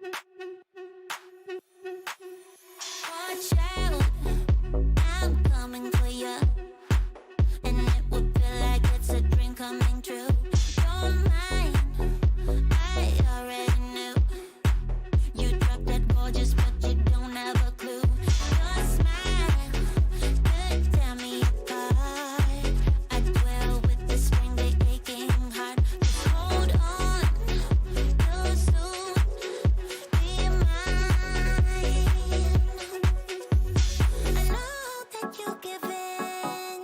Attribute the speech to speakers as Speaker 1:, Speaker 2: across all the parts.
Speaker 1: Watch out, I'm coming for you, and it would feel like it's a dream coming true. Don't mind, I already knew. You dropped that gorgeous, but you don't have a clue. Your smile could tear me apart. I dwell with this strangely aching heart. Just hold on, you'll soon be mine. I know that you give in,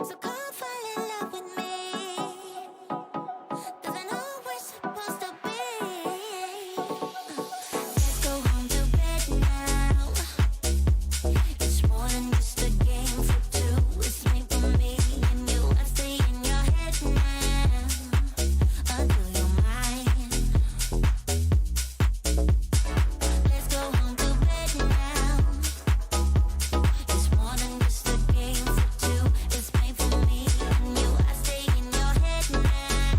Speaker 1: so come fall in love with me. 'Cause I know we're supposed to be. Let's go home to bed now. It's more than just a game for two. It's made for me and you. I stay in your head now until you're mine. Let's go home to bed now. It's more than just a game for two. It's made for me and you. I stay in your head now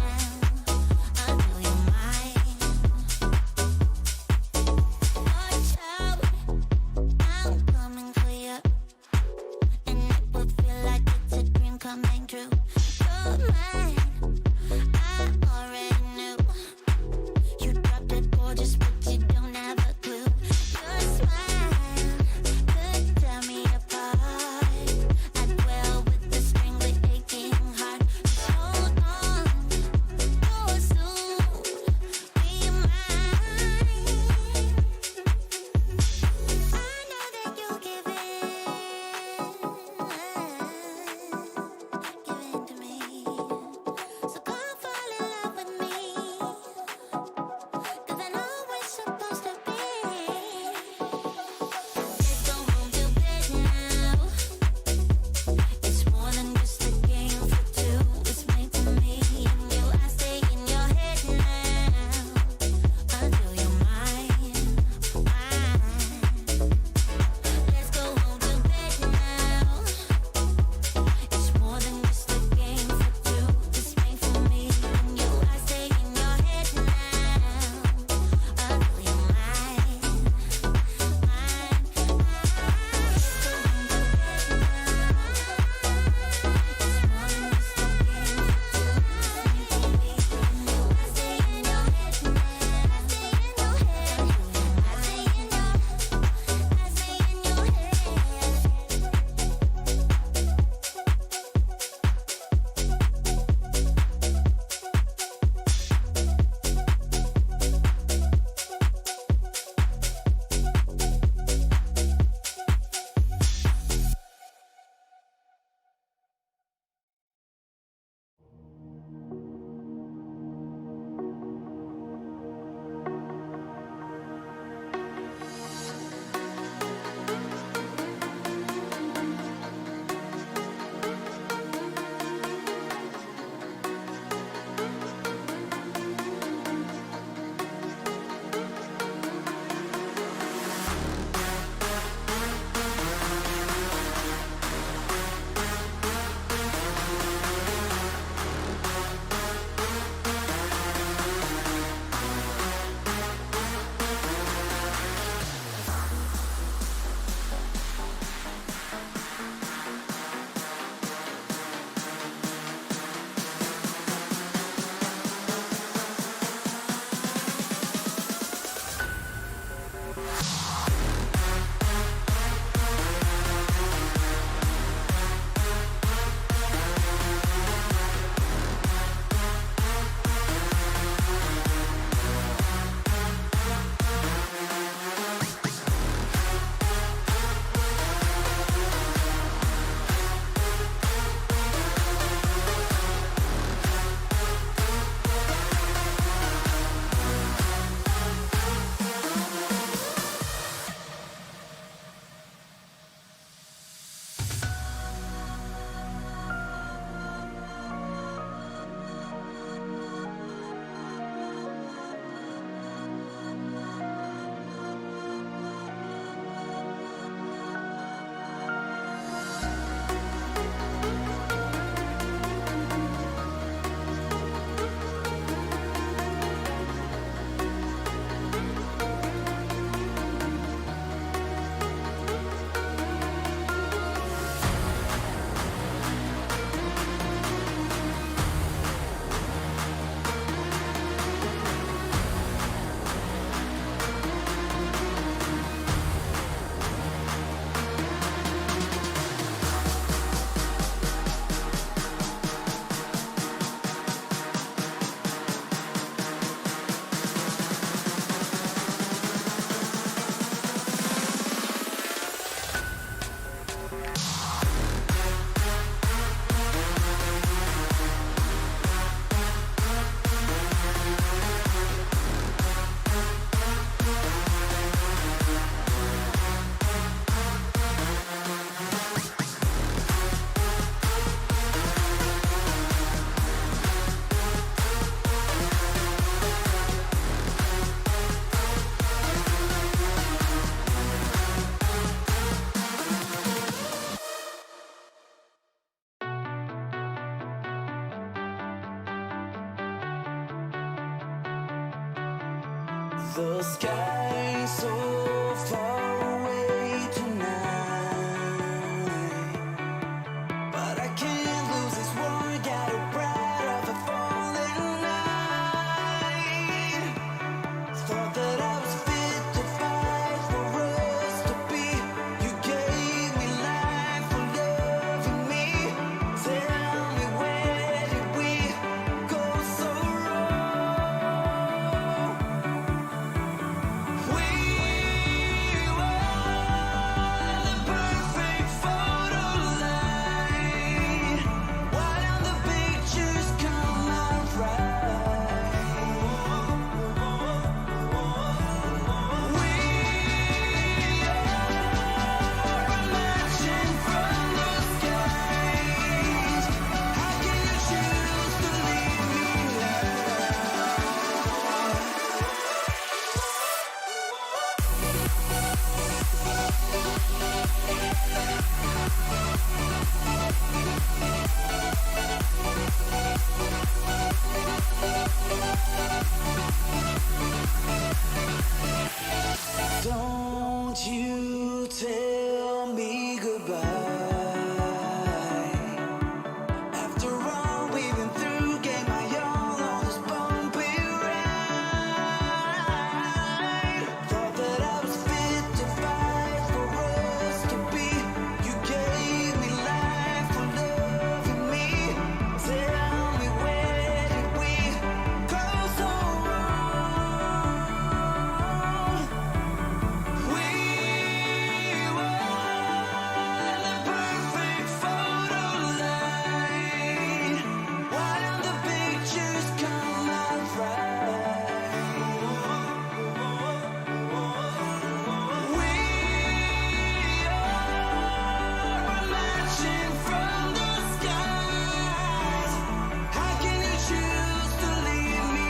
Speaker 1: until you're mine. Watch out, I'm coming for you, and it will feel like it's a dream coming true. You're mine, I already knew. You dropped it gorgeous, but you don't have a clue. Your smile could tear me apart. I dwell with the strangely aching heart. Just hold on, you'll soon be mine. I know that you give in to me. So come fall
Speaker 2: The sky so far away tonight, but I can't lose this war. Got a pride of a fallen night. Thought that I was fit to fight for us to be. You gave me life for loving me. Tell me, where did we go so wrong? We were the perfect photo line. Why don't the pictures come out right? We are emerging from the skies. How can you choose to leave me now? Don't you tell me goodbye. After all we've been through, gave my all on this bumpy ride. Thought that I was fit to fight for us to be. You gave me life for loving me. Tell me, where did we go so wrong? We were the perfect photo line. Why don't the pictures come out right? We are emerging from the skies. How can you choose to leave me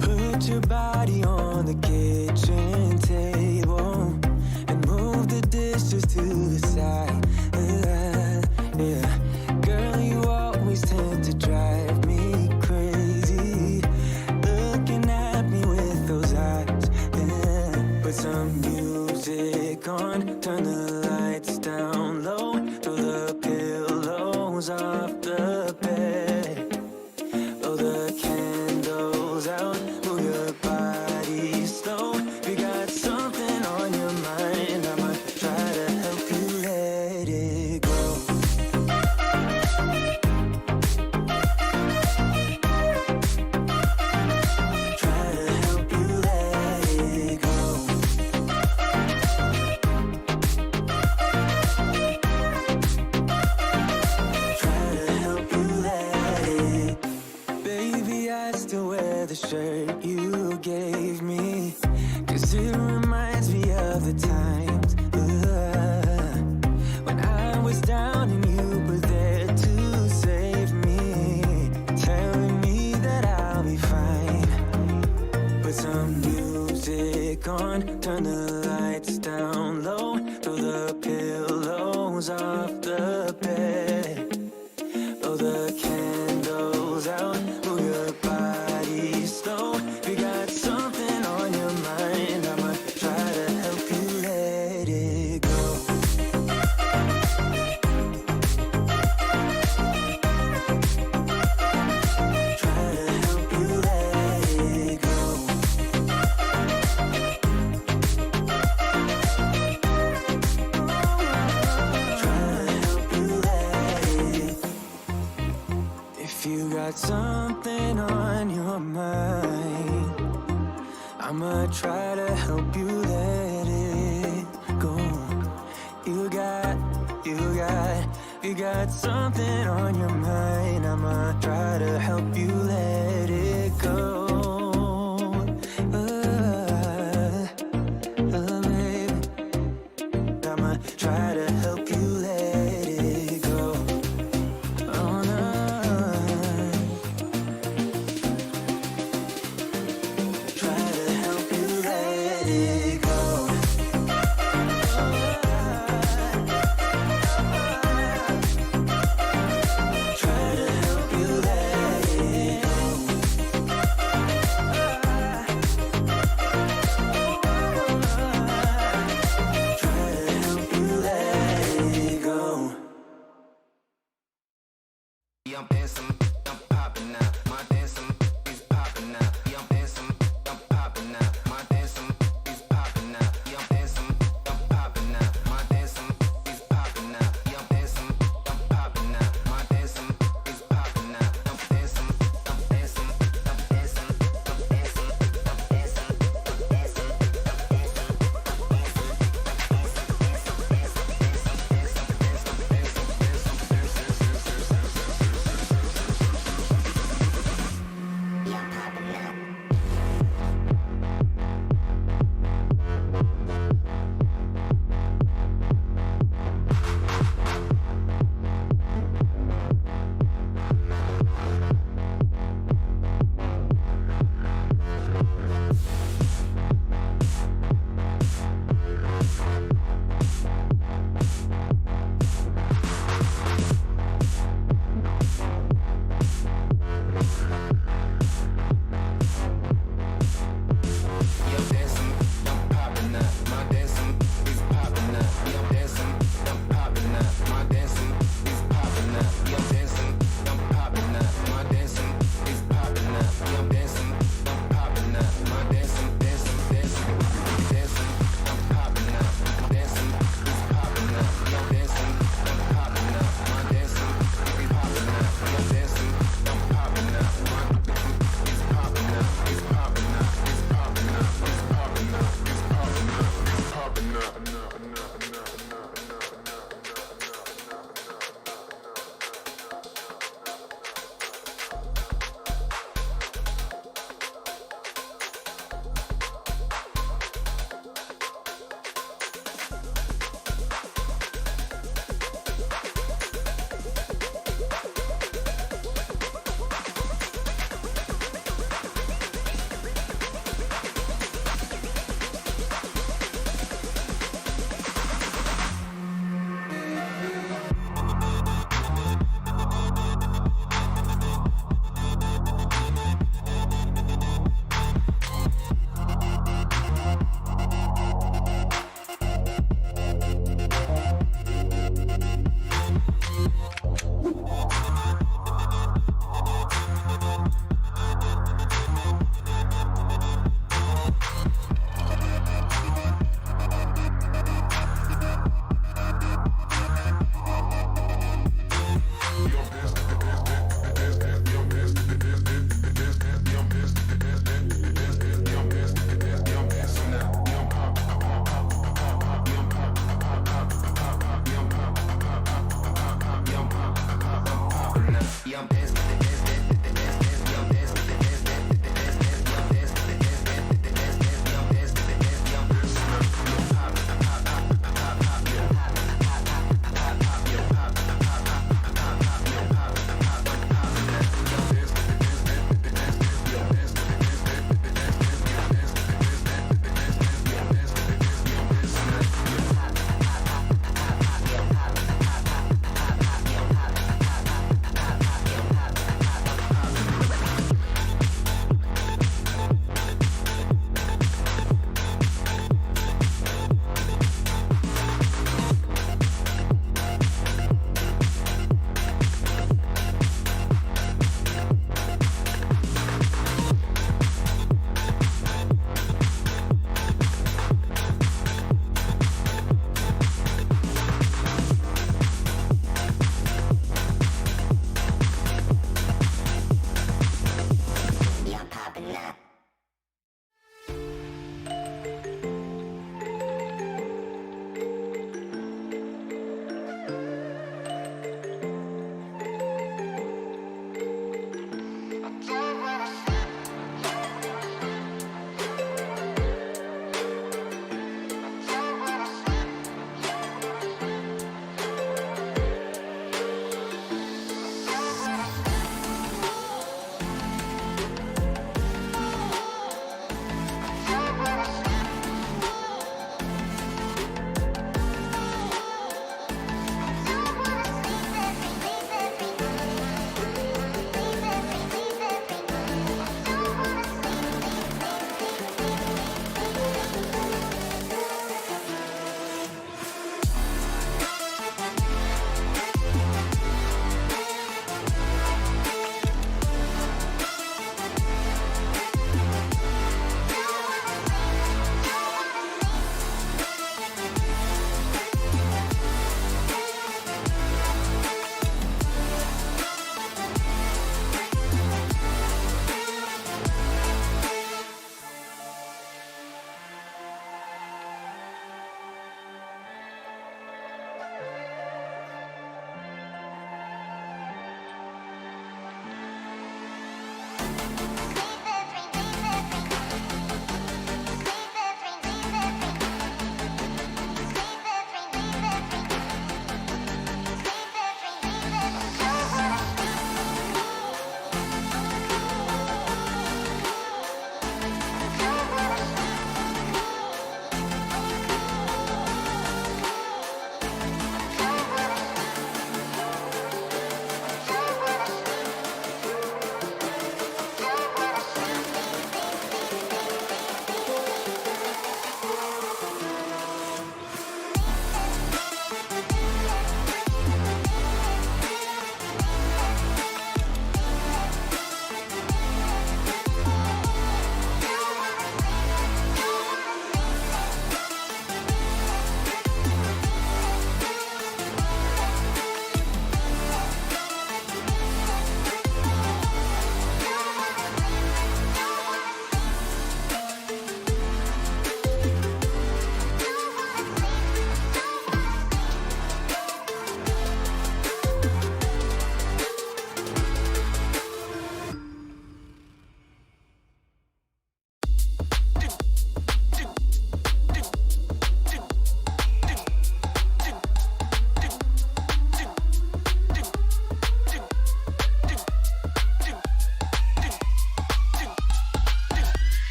Speaker 2: Put your body on the kitchen table and move the dishes to the side. Yeah, girl, you always tend to drive me crazy. Looking at me with those eyes. Yeah. Put some music on, turn the lights down low, throw the pillows off the bed. Blow the candles out, move your body slow. If you got something on your mind, I might try to help you let it go. Try to help you let it go. Try to help you let it. Baby, I still wear the shirt you gave me, 'cause it reminds me of the times when I was down and you were there to save me, telling me that I'll be fine. Put some music on, turn the lights down low, throw the pillows clothes off the bed, blow the candles out, move your body slow. If you got something on your mind, I'ma try to help you let it go. Try to help you let it go. If you got something on your mind, I'ma try to help you let it go. You got something on your mind, I'ma try to help you let it go. Baby, I'ma try to help you let it go. Oh no. Try to help you let it go. Try to help you let it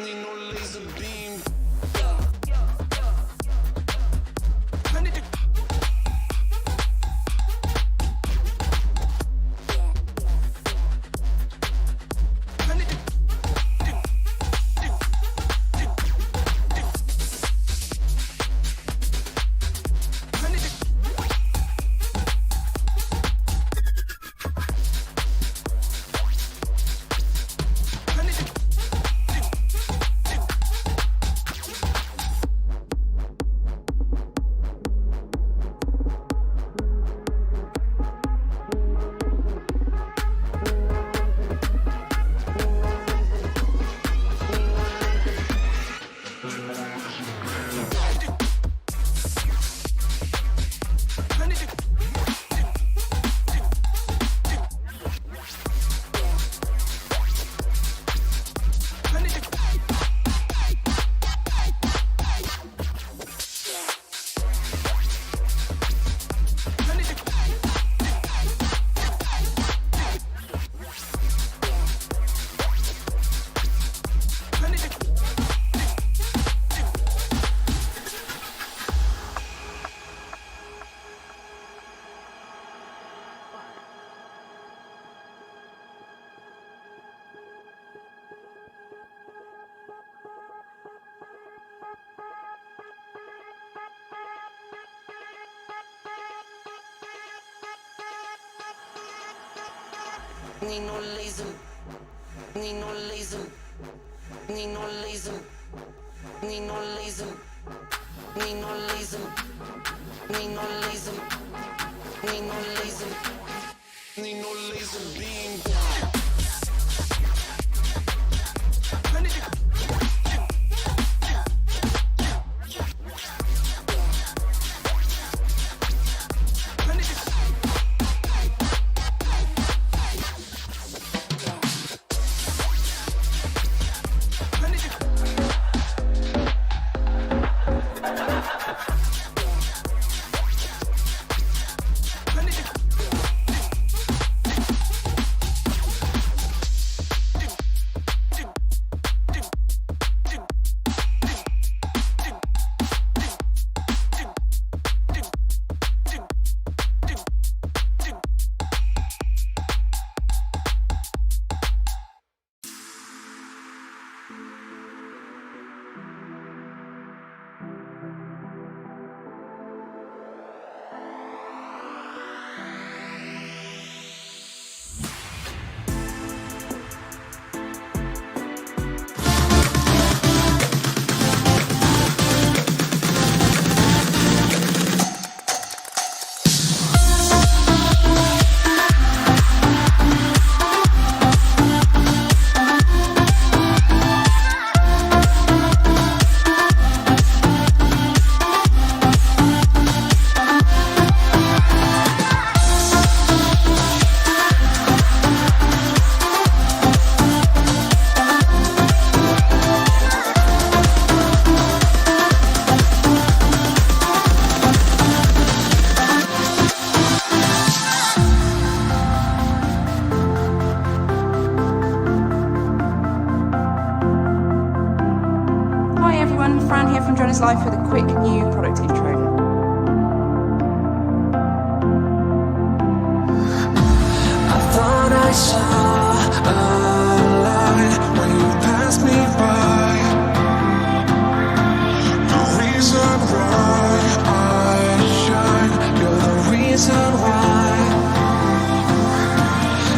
Speaker 2: Need no laser beam. Need no laser, need no laser, need no laser, need no laser, need no laser, need no laser, need no laser, need no laser beam.
Speaker 3: Hi everyone, Fran here from Droneislife with a quick new product intro.
Speaker 2: I thought I saw a light when you passed me by. The reason why I shine, you're the reason why.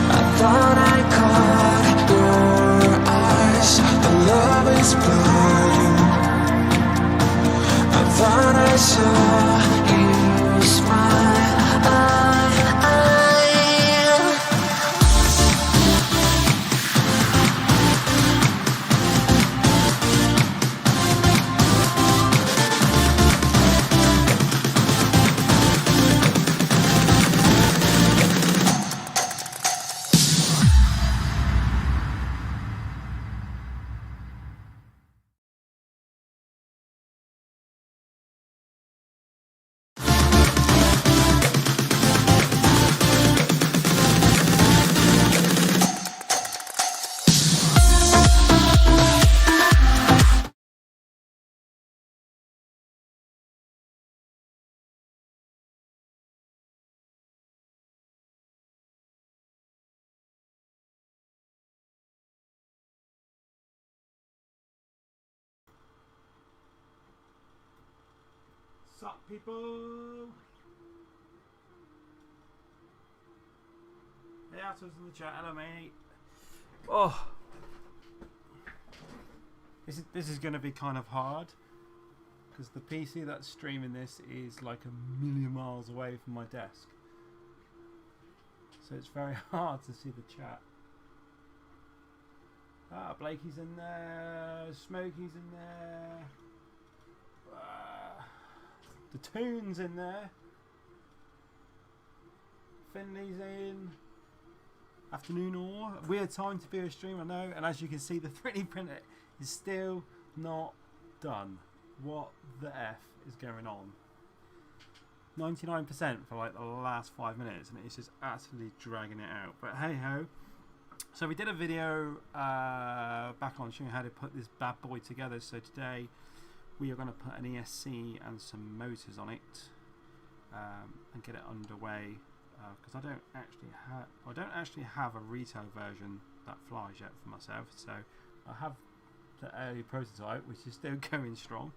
Speaker 2: I thought I caught your eyes, the love is blind. I thought I saw you smile.
Speaker 4: up, people? Hey, Atto's in the chat. Hello, mate. Oh, this is going to be kind of hard because the PC that's streaming this is like a million miles away from my desk, so it's very hard to see the chat. Ah, Blakey's in there. Smokey's in there. The Toon's in there. Finley's in. Afternoon or weird time to be a stream, I know. And as you can see, the 3D printer is still not done. What the F is going on? 99% for like the last 5 minutes, and it's just absolutely dragging it out. But hey ho. So we did a video back on showing how to put this bad boy together. So today we are going to put an ESC and some motors on it and get it underway. Because I don't actually have a retail version that flies yet for myself. So I have the early prototype, which is still going strong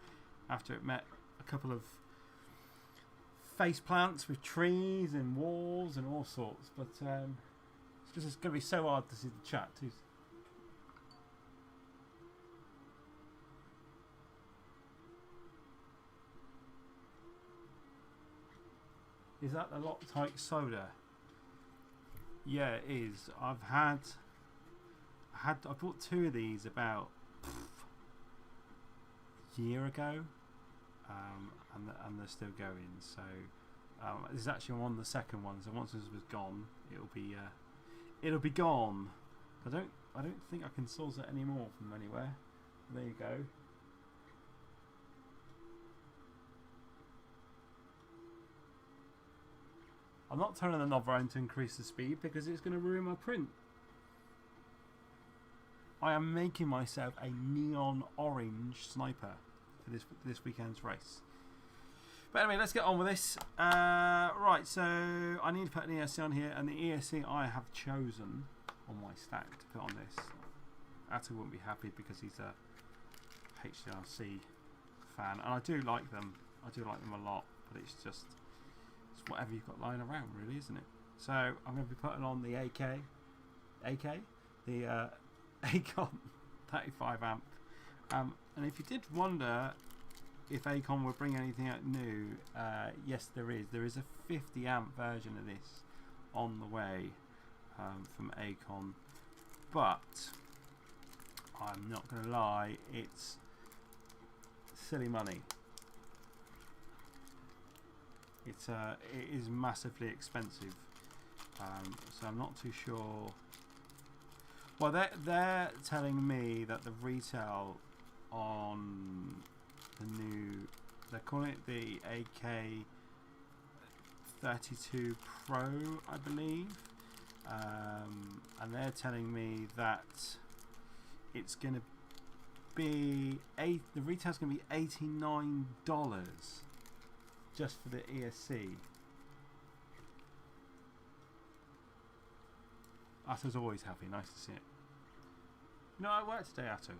Speaker 4: after it met a couple of face plants with trees and walls and all sorts. But it's just going to be so hard to see the chat too. Is that the Loctite soda? Yeah, it is. I bought 2 of these about a year ago, and they're still going. So this is actually on the second one. So once this was gone, it'll be gone. I don't think I can source it anymore from anywhere. There you go. I'm not turning the knob around to increase the speed because it's going to ruin my print. I am making myself a neon orange sniper for this weekend's race. But anyway, let's get on with this. Right, so I need to put an ESC on here, and the ESC I have chosen on my stack to put on this. Atto wouldn't be happy because he's a HDRC fan, and I do like them. I do like them a lot, but it's just whatever you've got lying around, really, isn't it? So I'm going to be putting on the the Acon 35 amp. And if you did wonder if Acon would bring anything out new, yes, there is. There is a 50 amp version of this on the way from Acon, but I'm not going to lie, it's silly money. It is massively expensive, so I'm not too sure. Well, they're telling me that the retail on the new, they're calling it the AK32 Pro, I believe, and they're telling me that it's going to be the retail's going to be $89 just for the ESC. Atto's always happy, nice to see it. You know, I worked today, Atto.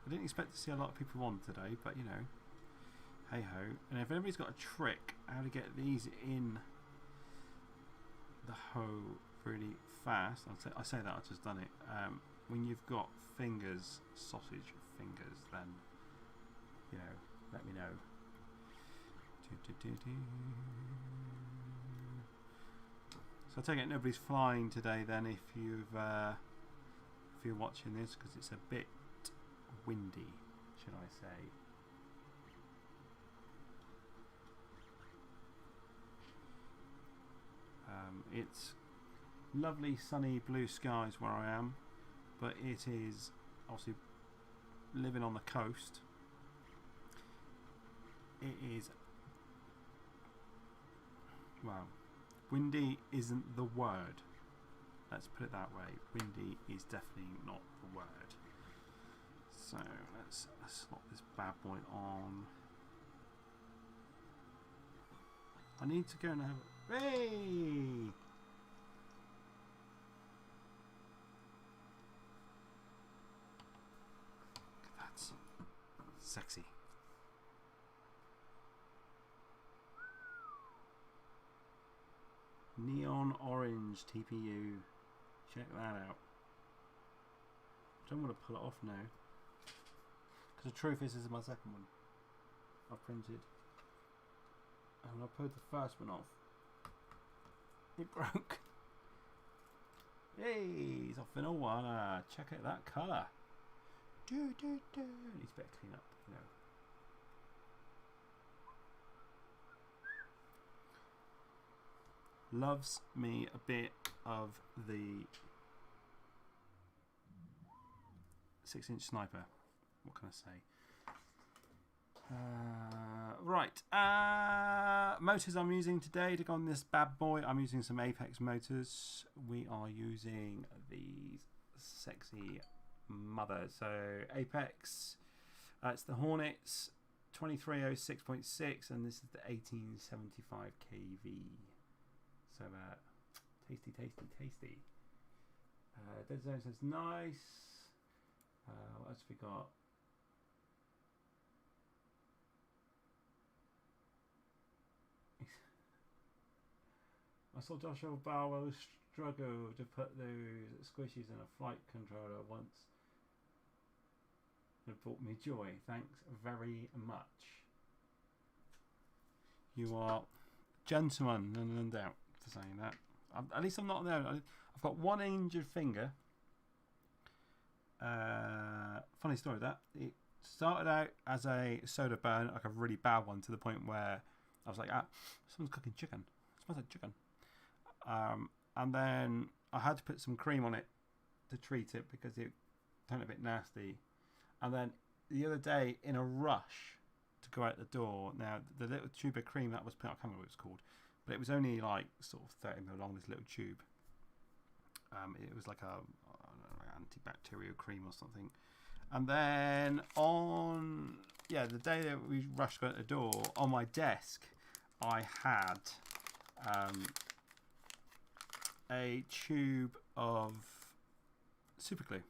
Speaker 4: I didn't expect to see a lot of people on today, but you know, hey ho. And if anybody's got a trick how to get these in the hole really fast, I say that I've just done it. When you've got fingers, sausage fingers, then you know, let me know. So I take it nobody's flying today then if you're watching this, because it's a bit windy, should I say. It's lovely sunny blue skies where I am, but it is obviously living on the coast. It is, well, windy isn't the word. Let's put it that way. Windy is definitely not the word. So let's slot this bad boy on. I need to go and have a... Hey! That's sexy. Neon orange TPU. Check that out. I don't want to pull it off now. Because the truth is, this is my second one I printed. And when I pulled the first one off, it broke. Hey, it's off in a one. Check out that colour. Needs a bit of clean up, you know. Loves me a bit of the 6-inch sniper. What can I say? Right. Motors I'm using today to go on this bad boy. I'm using some Apex motors. We are using these sexy mothers. So Apex. It's the Hornets 2306.6, and this is the 1875 kV. So tasty. Dead Zone says nice. What else have we got? I saw Joshua Barlow struggle to put those squishies in a flight controller once. It brought me joy. Thanks very much. You are gentleman, no doubt, for saying that. At least I'm not there. I've got one injured finger. Funny story that. It started out as a soda burn, like a really bad one, to the point where I was like, someone's cooking chicken. It smells like chicken. And then I had to put some cream on it to treat it because it turned a bit nasty. And then the other day, in a rush to go out the door, now the little tube of cream that was put, I can't remember what it was called, but it was only like sort of 30ml long, this little tube. It was like a antibacterial cream or something. And then the day that we rushed to go out the door, on my desk, I had a tube of super glue,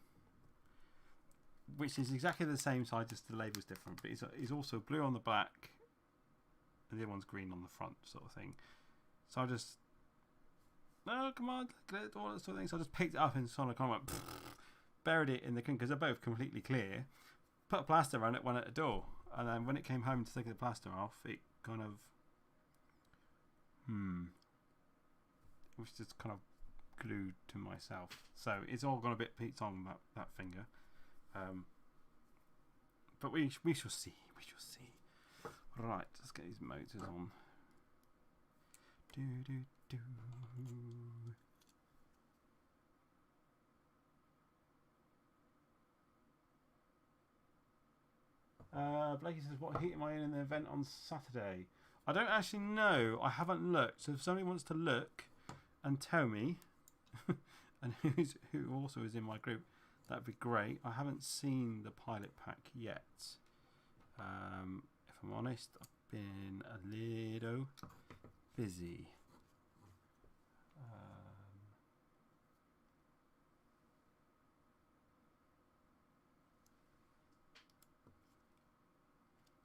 Speaker 4: which is exactly the same size, just the label's different, but it's also blue on the back and the other one's green on the front, sort of thing. So I just, come on, all that sort of thing. So I just picked it up and sort of went, buried it in the cream because they're both completely clear, put a plaster around it, went at the door, and then when it came home to take the plaster off, it kind of it was just kind of glued to myself. So it's all gone a bit peaked on that finger. But we shall see. Right, let's get these motors on. Blakey says, what heat am I in the event on Saturday? I don't actually know. I haven't looked. So if somebody wants to look and tell me, and who also is in my group, that'd be great. I haven't seen the pilot pack yet. If I'm honest, I've been a little busy.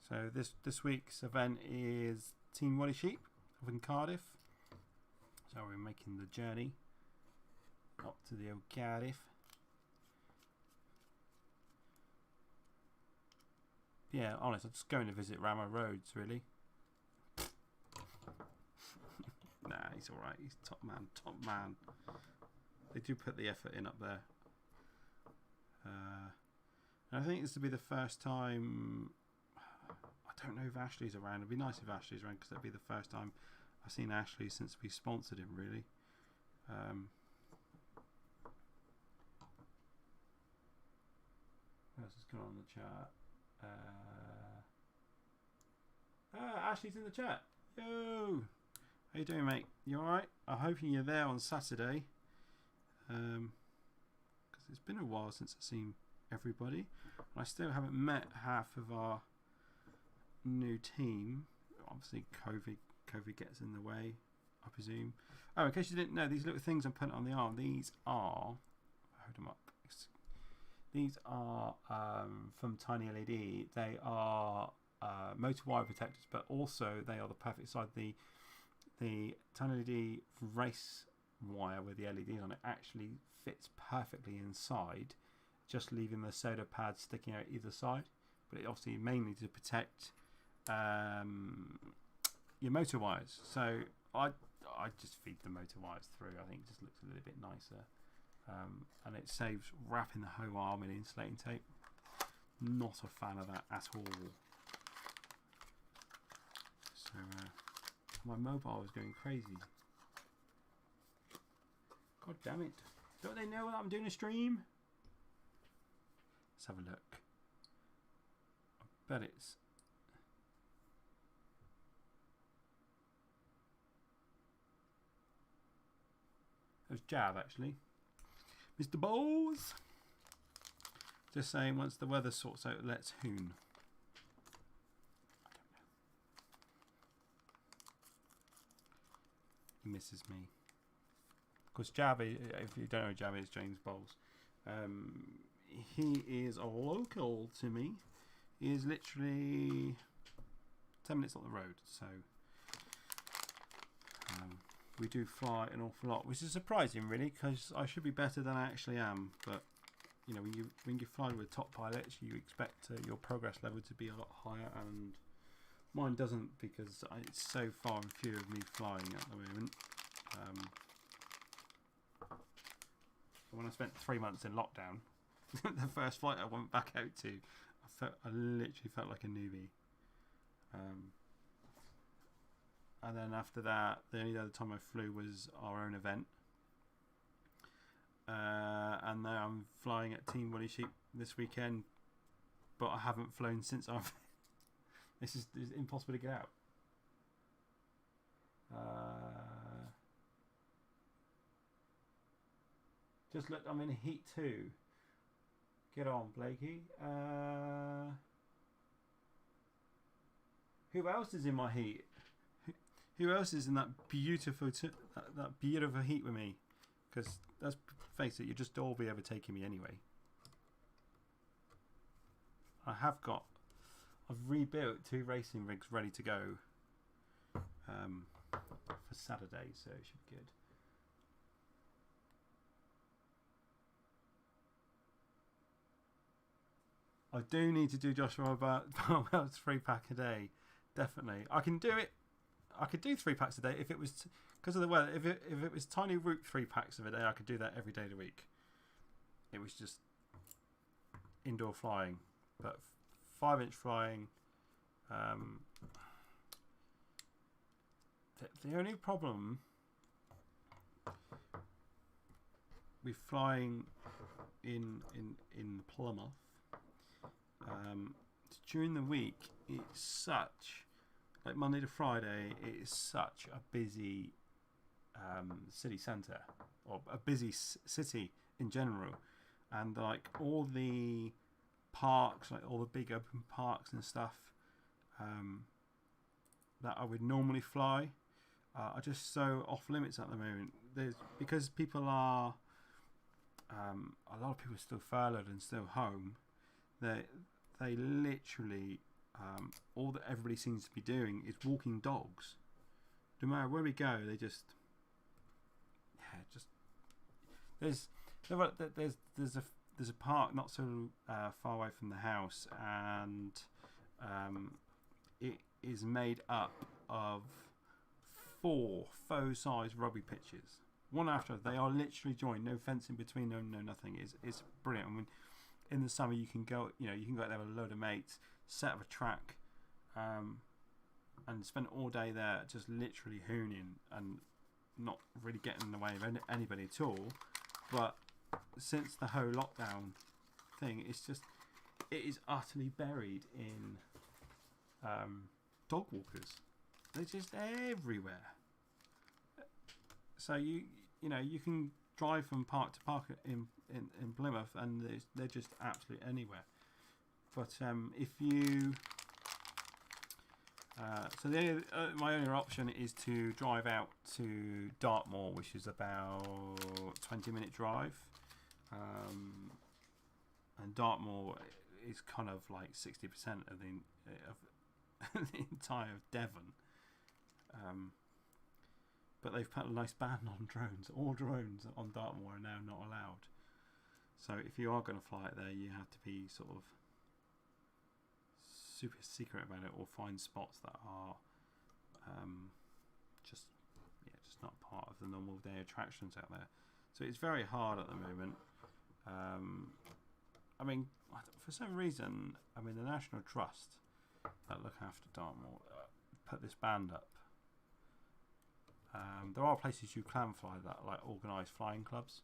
Speaker 4: So this week's event is Team Wally Sheep up in Cardiff. So we're making the journey up to the old Cardiff. Yeah, honest, I'm just going to visit Ramo Roads, really. Nah, he's alright. He's top man. They do put the effort in up there. And I think this will be the first time. I don't know if Ashley's around. It'd be nice if Ashley's around because that'd be the first time I've seen Ashley since we sponsored him, really. What else is going on in the chat? Ashley's in the chat. Yo! How you doing, mate? You alright? I'm hoping you're there on Saturday. Because it's been a while since I've seen everybody. And I still haven't met half of our new team. Obviously COVID gets in the way, I presume. Oh, in case you didn't know, these little things I'm putting on the arm, these are, hold them up, these are from Tiny LED. They are motor wire protectors, but also they are the perfect size. the LED race wire with the LEDs on it actually fits perfectly inside, just leaving the solder pad sticking out either side. But it obviously mainly to protect your motor wires. So I just feed the motor wires through. I think it just looks a little bit nicer, and it saves wrapping the whole arm in insulating tape. Not a fan of that at all. So my mobile is going crazy. God damn it! Don't they know that I'm doing a stream? Let's have a look. I bet it's. It was Jab actually. Mr. Bowles. Just saying, once the weather sorts out, let's hoon. He misses me. Because Jab, if you don't know, Jab is James Bowles. He is a local to me. He is literally 10 minutes up the road. So we do fly an awful lot, which is surprising, really, because I should be better than I actually am. But you know, when you fly with top pilots, you expect your progress level to be a lot higher, and mine doesn't, because it's so far and few of me flying at the moment. When I spent 3 months in lockdown, the first flight I went back out to, I literally felt like a newbie. And then after that, the only other time I flew was our own event. And now I'm flying at Team Woolly Sheep this weekend, but I haven't flown since I've. This is impossible to get out. Just look, I'm in heat 2. Get on, Blakey. Who else is in my heat? Who else is in that beautiful that beautiful heat with me? Because let's face it, you'll just all be overtaking me anyway. I've rebuilt 2 racing rigs ready to go for Saturday, so it should be good. I do need to do Joshua about 3-pack a day. Definitely, I can do it. I could do 3 packs a day if it was because of the weather. If it was tiny route 3 packs of a day, I could do that every day of the week. It was just indoor flying, but 5-inch flying. The only problem with flying in Plymouth during the week, it's such. Like Monday to Friday, it is such a busy city centre, or a busy city in general, and like all the parks, like all the big open parks and stuff that I would normally fly are just so off limits at the moment. Because people are a lot of people are still furloughed and still home. They literally. All that everybody seems to be doing is walking dogs. No matter where we go, they just there's a park not so far away from the house, and it is made up of 4 faux-size rugby pitches, one after they are literally joined, no fence in between, no nothing. It's brilliant. I mean, in the summer you can go out there with a load of mates, set up a track, and spend all day there just literally hooning and not really getting in the way of anybody at all. But since the whole lockdown thing, it is utterly buried in dog walkers. They're just everywhere. So you can drive from park to park in Plymouth, and they're just absolutely anywhere. But if you so my only option is to drive out to Dartmoor, which is about 20-minute drive, and Dartmoor is kind of like 60% of the entire Devon. but they've put a nice ban on drones. All drones on Dartmoor are now not allowed. So if you are going to fly it there, you have to be sort of super secret about it, or find spots that are just not part of the normal day attractions out there. So it's very hard at the moment. I mean, for some reason, the National Trust that look after Dartmoor put this band up. There are places you can fly that, like organised flying clubs.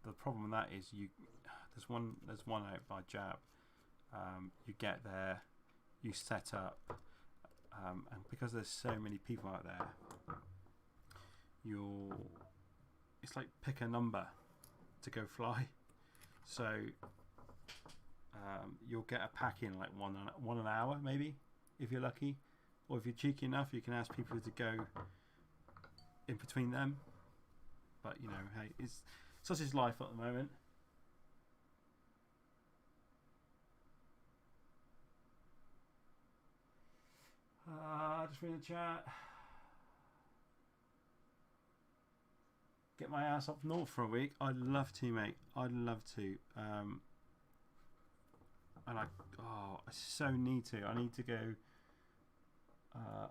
Speaker 4: The problem with that is there's one out by Jab. You get there, you set up, and because there's so many people out there, it's like pick a number to go fly. So you'll get a pack in like one an hour maybe, if you're lucky, or if you're cheeky enough, you can ask people to go in between them. But hey, it's such is life at the moment. Just reading the chat. Get my ass up north for a week. I'd love to, mate. I'd love to. And I so need to. I need to go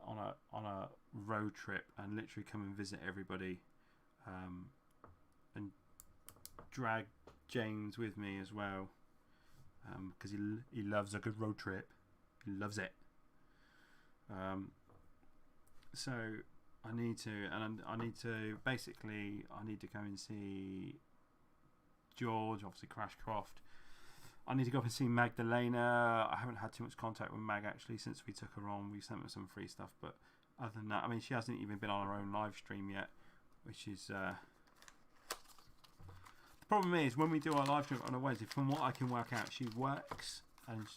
Speaker 4: on a road trip and literally come and visit everybody, and drag James with me as well, because he loves a good road trip. He loves it. So I need to, and I need to go and see George, obviously Crashcroft. I need to go up and see Magdalena. I haven't had too much contact with Mag actually since we took her on. We sent her some free stuff, but other than that, she hasn't even been on her own live stream yet, which is the problem is when we do our live stream on a Wednesday, from what I can work out, she works, and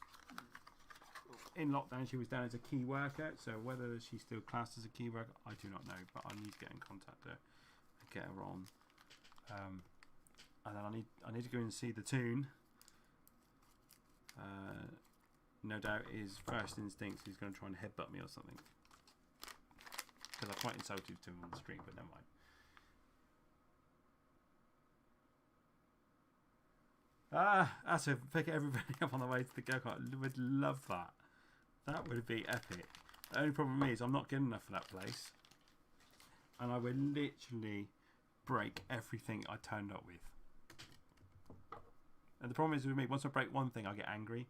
Speaker 4: in lockdown she was down as a key worker, so whether she's still classed as a key worker I do not know, but I need to get in contact with her and get her on, and then I need to go and see the Toon. No doubt his first instinct is going to try and headbutt me or something, because I quite insulted to him on the stream, but never mind. That's to pick everybody up on the way to the go-kart. Would love that. That would be epic. The only problem is I'm not good enough for that place, and I would literally break everything I turned up with. And the problem is with me, once I break one thing I get angry,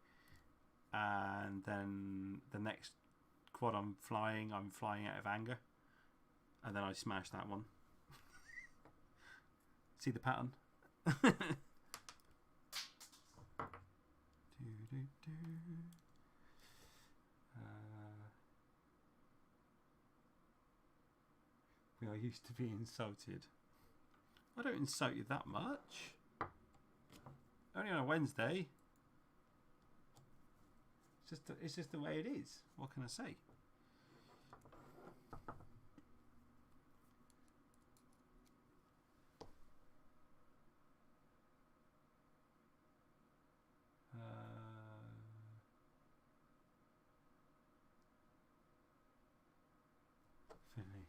Speaker 4: and then the next quad I'm flying out of anger, and then I smash that one. See the pattern? We are used to being insulted. I don't insult you that much. Only on a Wednesday. It's just the way it is. What can I say? Finley.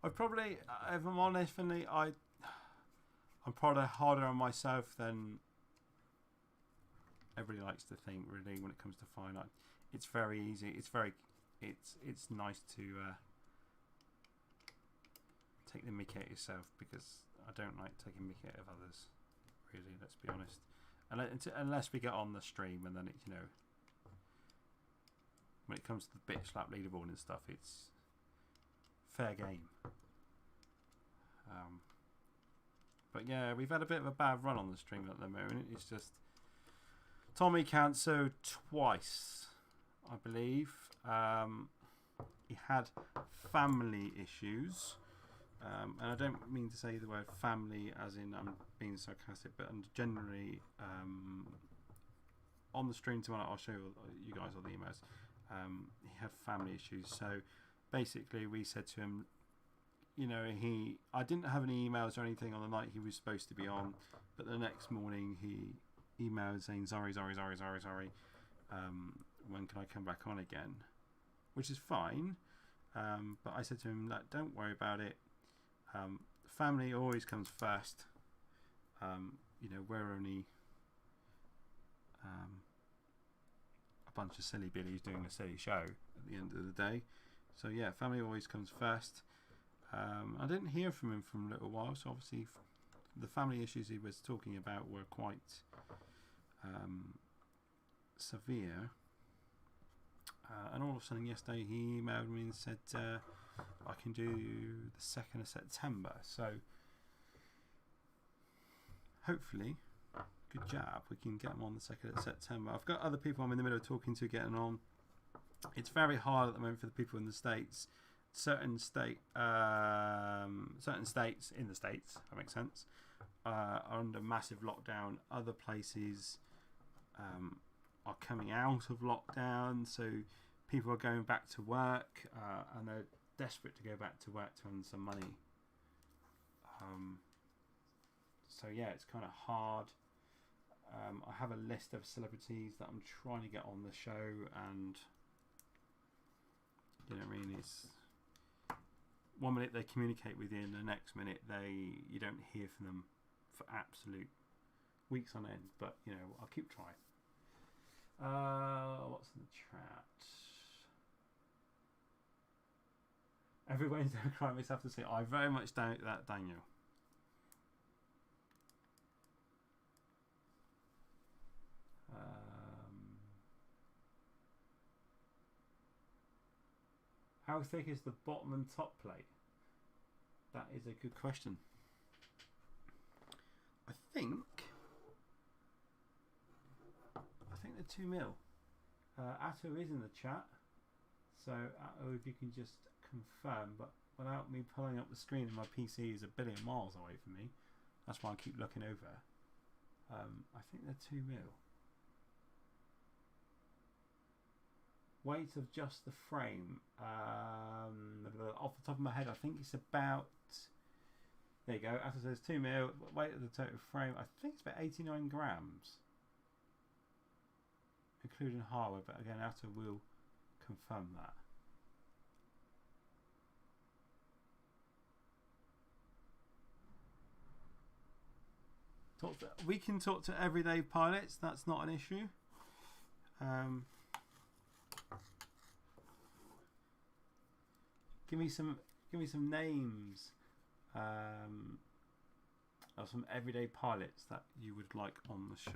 Speaker 4: I've probably, if I'm honest, Finley, I'm probably harder on myself than everybody likes to think. Really, when it comes to flying, it's very easy. It's nice to take the mickey at yourself, because I don't like taking mickey out of others. Really, let's be honest. Unless we get on the stream, and then it, when it comes to the bitch slap leaderboard and stuff, it's fair game. But yeah, we've had a bit of a bad run on the stream at the moment. It's just Tommy cancelled twice, I believe. He had family issues, and I don't mean to say the word family as in I'm being sarcastic, but generally on the stream tomorrow I'll show you guys all the emails. He had family issues, so basically we said to him, I didn't have any emails or anything on the night he was supposed to be on, but the next morning he emailed saying sorry, when can I come back on again, which is fine. But I said to him, like, don't worry about it. Family always comes first. You know, we're only a bunch of silly billies doing a silly show at the end of the day. So yeah, family always comes first. I didn't hear from him for a little while, so obviously the family issues he was talking about were quite severe. And all of a sudden yesterday he emailed me and said I can do the 2nd of September. So hopefully, good job, we can get him on the 2nd of September. I've got other people I'm in the middle of talking to getting on. It's very hard at the moment for the people in the States. Certain states in the States, if that makes sense, are under massive lockdown. Other places are coming out of lockdown, so people are going back to work, and they're desperate to go back to work to earn some money. So yeah, it's kind of hard. I have a list of celebrities that I'm trying to get on the show, and you know what I mean, it's one minute they communicate with you, and the next minute you don't hear from them for absolute weeks on end. But you know, I'll keep trying. What's in the chat? Every Wednesday I cry myself to sleep. I very much doubt that, Daniel. How thick is the bottom and top plate? That is a good question. I think they're 2 mil. Atto is in the chat, so Atto, if you can just confirm, but without me pulling up the screen, and my PC is a billion miles away from me, that's why I keep looking over. I think they're 2 mil. Weight of just the frame, off the top of my head, I think it's about, there you go, Atto says 2 mil. Weight of the total frame, I think it's about 89 grams, including hardware, but again, Atto will confirm that. We can talk to everyday pilots, that's not an issue. Give me some names of some everyday pilots that you would like on the show.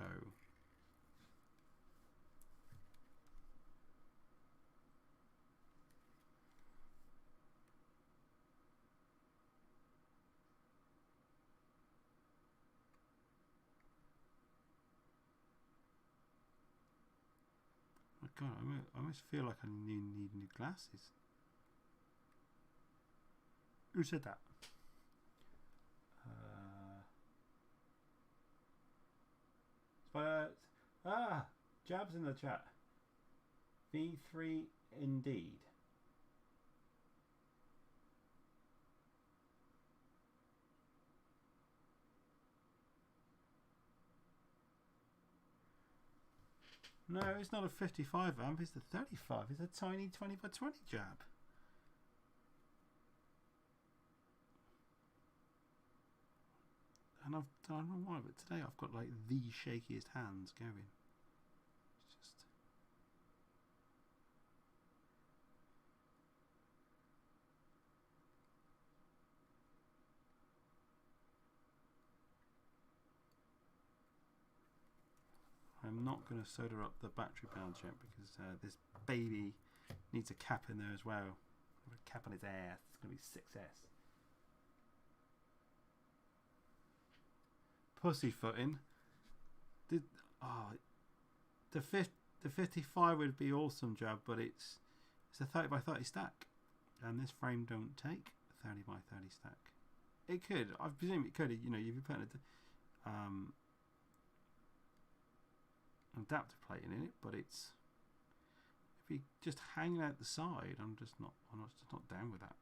Speaker 4: Oh God, I almost feel like I need new glasses. Who said that? Jabs in the chat. V3 indeed. No, it's not a 55 amp, it's a 35. It's a tiny 20 by 20 jab. And I don't know why, but today I've got like the shakiest hands going. It's just... I'm not going to solder up the battery pads yet because this baby needs a cap in there as well. A cap on its ass. It's going to be 6S. Pussyfooting. The 55 would be awesome, Jab, but it's a 30 by 30 stack, and this frame don't take a 30 by 30 stack. It could. I presume it could. You know, you'd be putting adapter plating in it, but it's if you just hanging out the side, I'm just not down with that.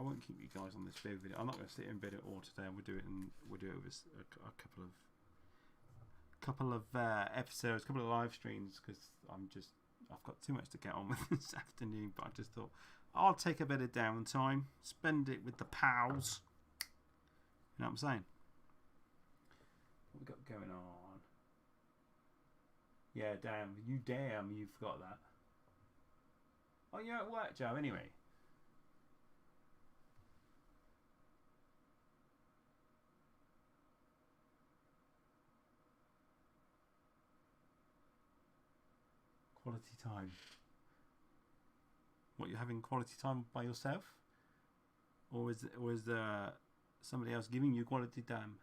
Speaker 4: won't keep you guys on this build video. I'm not going to sit here and build it all today. We'll do it over a couple of episodes, a couple of live streams, because I've got too much to get on with this afternoon. But I just thought I'll take a bit of downtime, spend it with the pals. You know what I'm saying? What we got going on? Yeah, damn, you forgot that. Oh, you're at work, Joe, anyway. Quality time. What, you're having quality time by yourself? Or is there somebody else giving you quality time?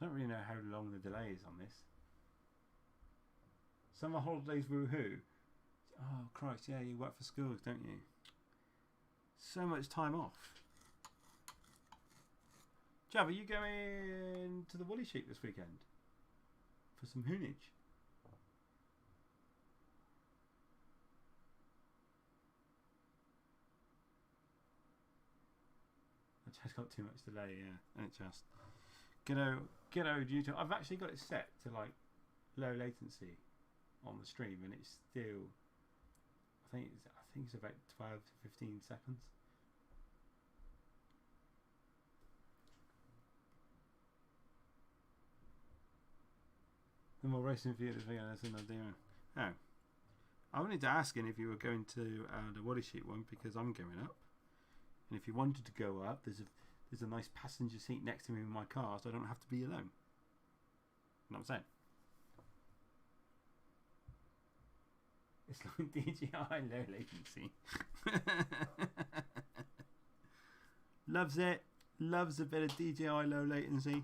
Speaker 4: I don't really know how long the delay is on this. Summer holidays, woohoo. Oh, Christ, yeah, you work for schools, don't you? So much time off. Jav, are you going to the Woolly Sheep this weekend? For some hoonage? I just got too much delay, yeah. And it just... G'day YouTube. I've actually got it set to like low latency on the stream, and it's still... I think it's about 12 to 15 seconds. The more racing for you this weekend, that's another deal. Oh. I wanted to ask if you were going to the Woolly Sheep one, because I'm going up. And if you wanted to go up, there's a nice passenger seat next to me in my car, so I don't have to be alone. You know what I'm saying? It's like DJI low latency. Loves it. Loves a bit of DJI low latency.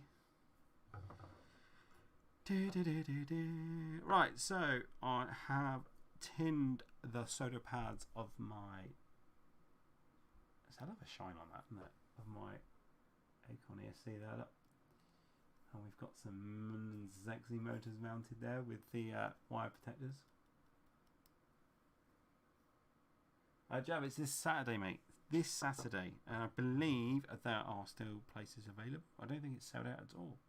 Speaker 4: Right, so I have tinned the soda pads of my... There's a hell of a shine on that, isn't it? Of my Acorn ESC there, look. And we've got some sexy motors mounted there with the wire protectors. Jav, it's this Saturday, mate. This Saturday. And I believe there are still places available. I don't think it's sold out at all.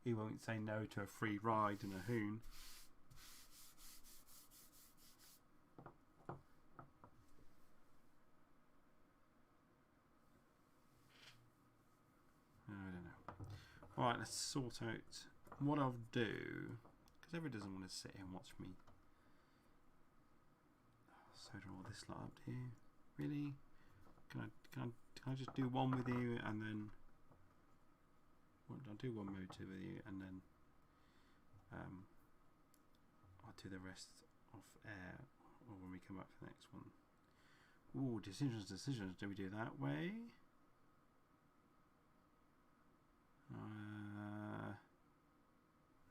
Speaker 4: He won't say no to a free ride and a hoon. I don't know. Alright, let's sort out what I'll do. Because everyone doesn't want to sit here and watch me solder all this lot up here. Really? Can I just do one with you and then... I'll do one motor with you, and then I'll do the rest off air, or when we come up for the next one. Ooh, decisions. Do we do that way?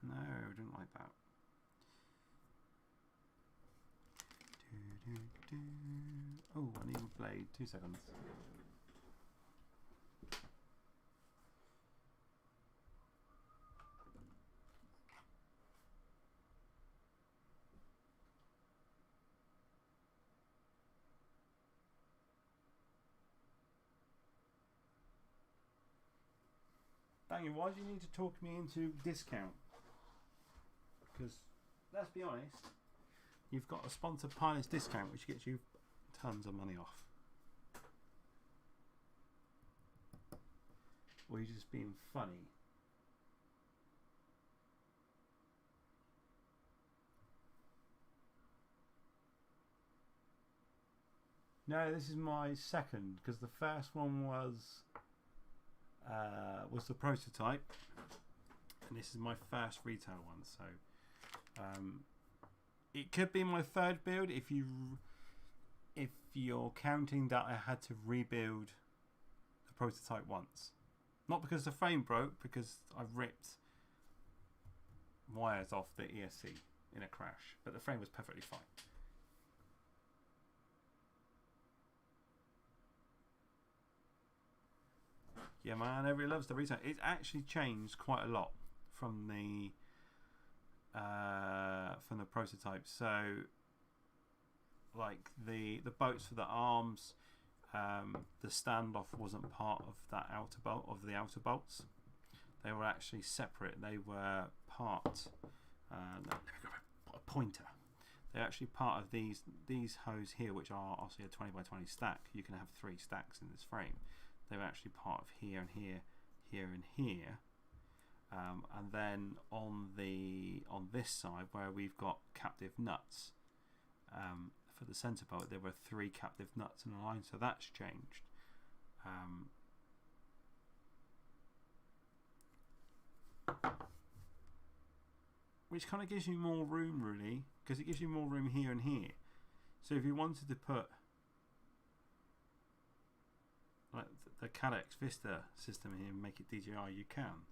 Speaker 4: No, I don't like that. Oh, I need a blade. 2 seconds. Banging, why do you need to talk me into discount? Because, let's be honest, you've got a sponsored pilot's discount which gets you tons of money off. Or you're just being funny. No, this is my second, because the first one was the prototype, and this is my first retail one. So it could be my third build if you're counting that I had to rebuild the prototype once. Not because the frame broke, because I ripped wires off the ESC in a crash, but the frame was perfectly fine. Yeah, man, everybody loves the retail. It's actually changed quite a lot from the prototype. So, like the boats for the arms, the standoff wasn't part of that outer bolt of the outer bolts. They were actually separate. They were part. A pointer. They're actually part of these hose here, which are obviously a 20 by 20 stack. You can have 3 stacks in this frame. They're actually part of here and here, here and here. And then on this side where we've got captive nuts, for the center bolt there were 3 captive nuts in a line, so that's changed. Which kind of gives you more room, really, because it gives you more room here and here. So if you wanted to put like the Cadex Vista system here and make it DJI, you can.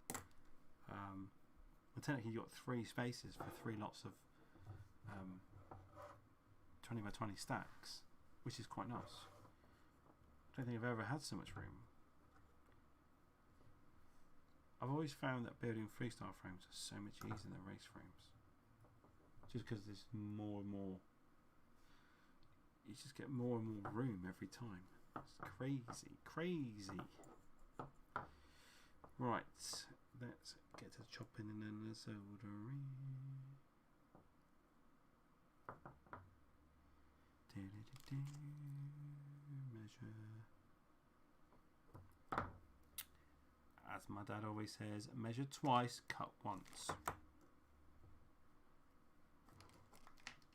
Speaker 4: Well, technically you've got 3 spaces for 3 lots of 20 by 20 stacks, which is quite nice. I don't think I've ever had so much room. I've always found that building freestyle frames are so much easier than race frames. Just because there's more and more. You just get more and more room every time. It's crazy, crazy. Right, let's get to chopping and then the soldering. Measure. As my dad always says, measure twice, cut once.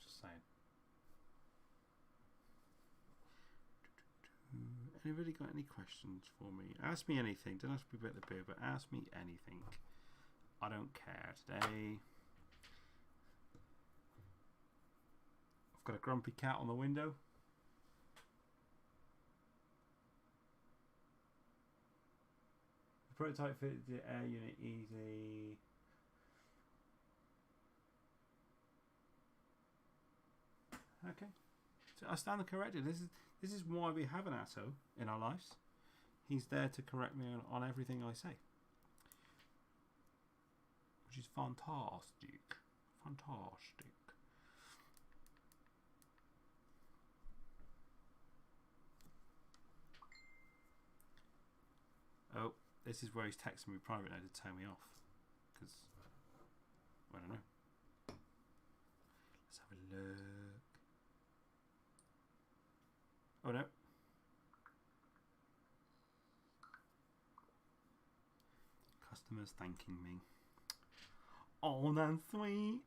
Speaker 4: Just saying. Anybody got any questions for me? Ask me anything. Don't ask me about the beer, but ask me anything. I don't care today. I've got a grumpy cat on the window. Prototype fitted the air unit easy. Okay, so I stand corrected. This is why we have an Atto in our lives. He's there to correct me on everything I say, which is fantastic. Fantastic. Oh. This is where he's texting me private now to tell me off. Because, I don't know. Let's have a look. Oh no. Customers thanking me. Oh, that's sweet.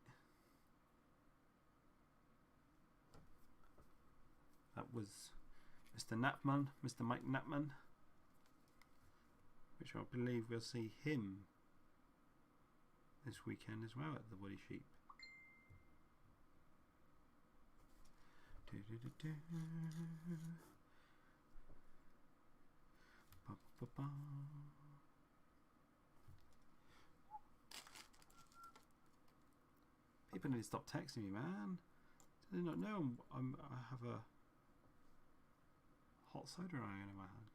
Speaker 4: That was Mr. Knapman, Mr. Mike Knapman. Which I believe we'll see him this weekend as well at the Woolly Sheep. People need to stop texting me, man. Do they not know I have a hot soda iron in my hand?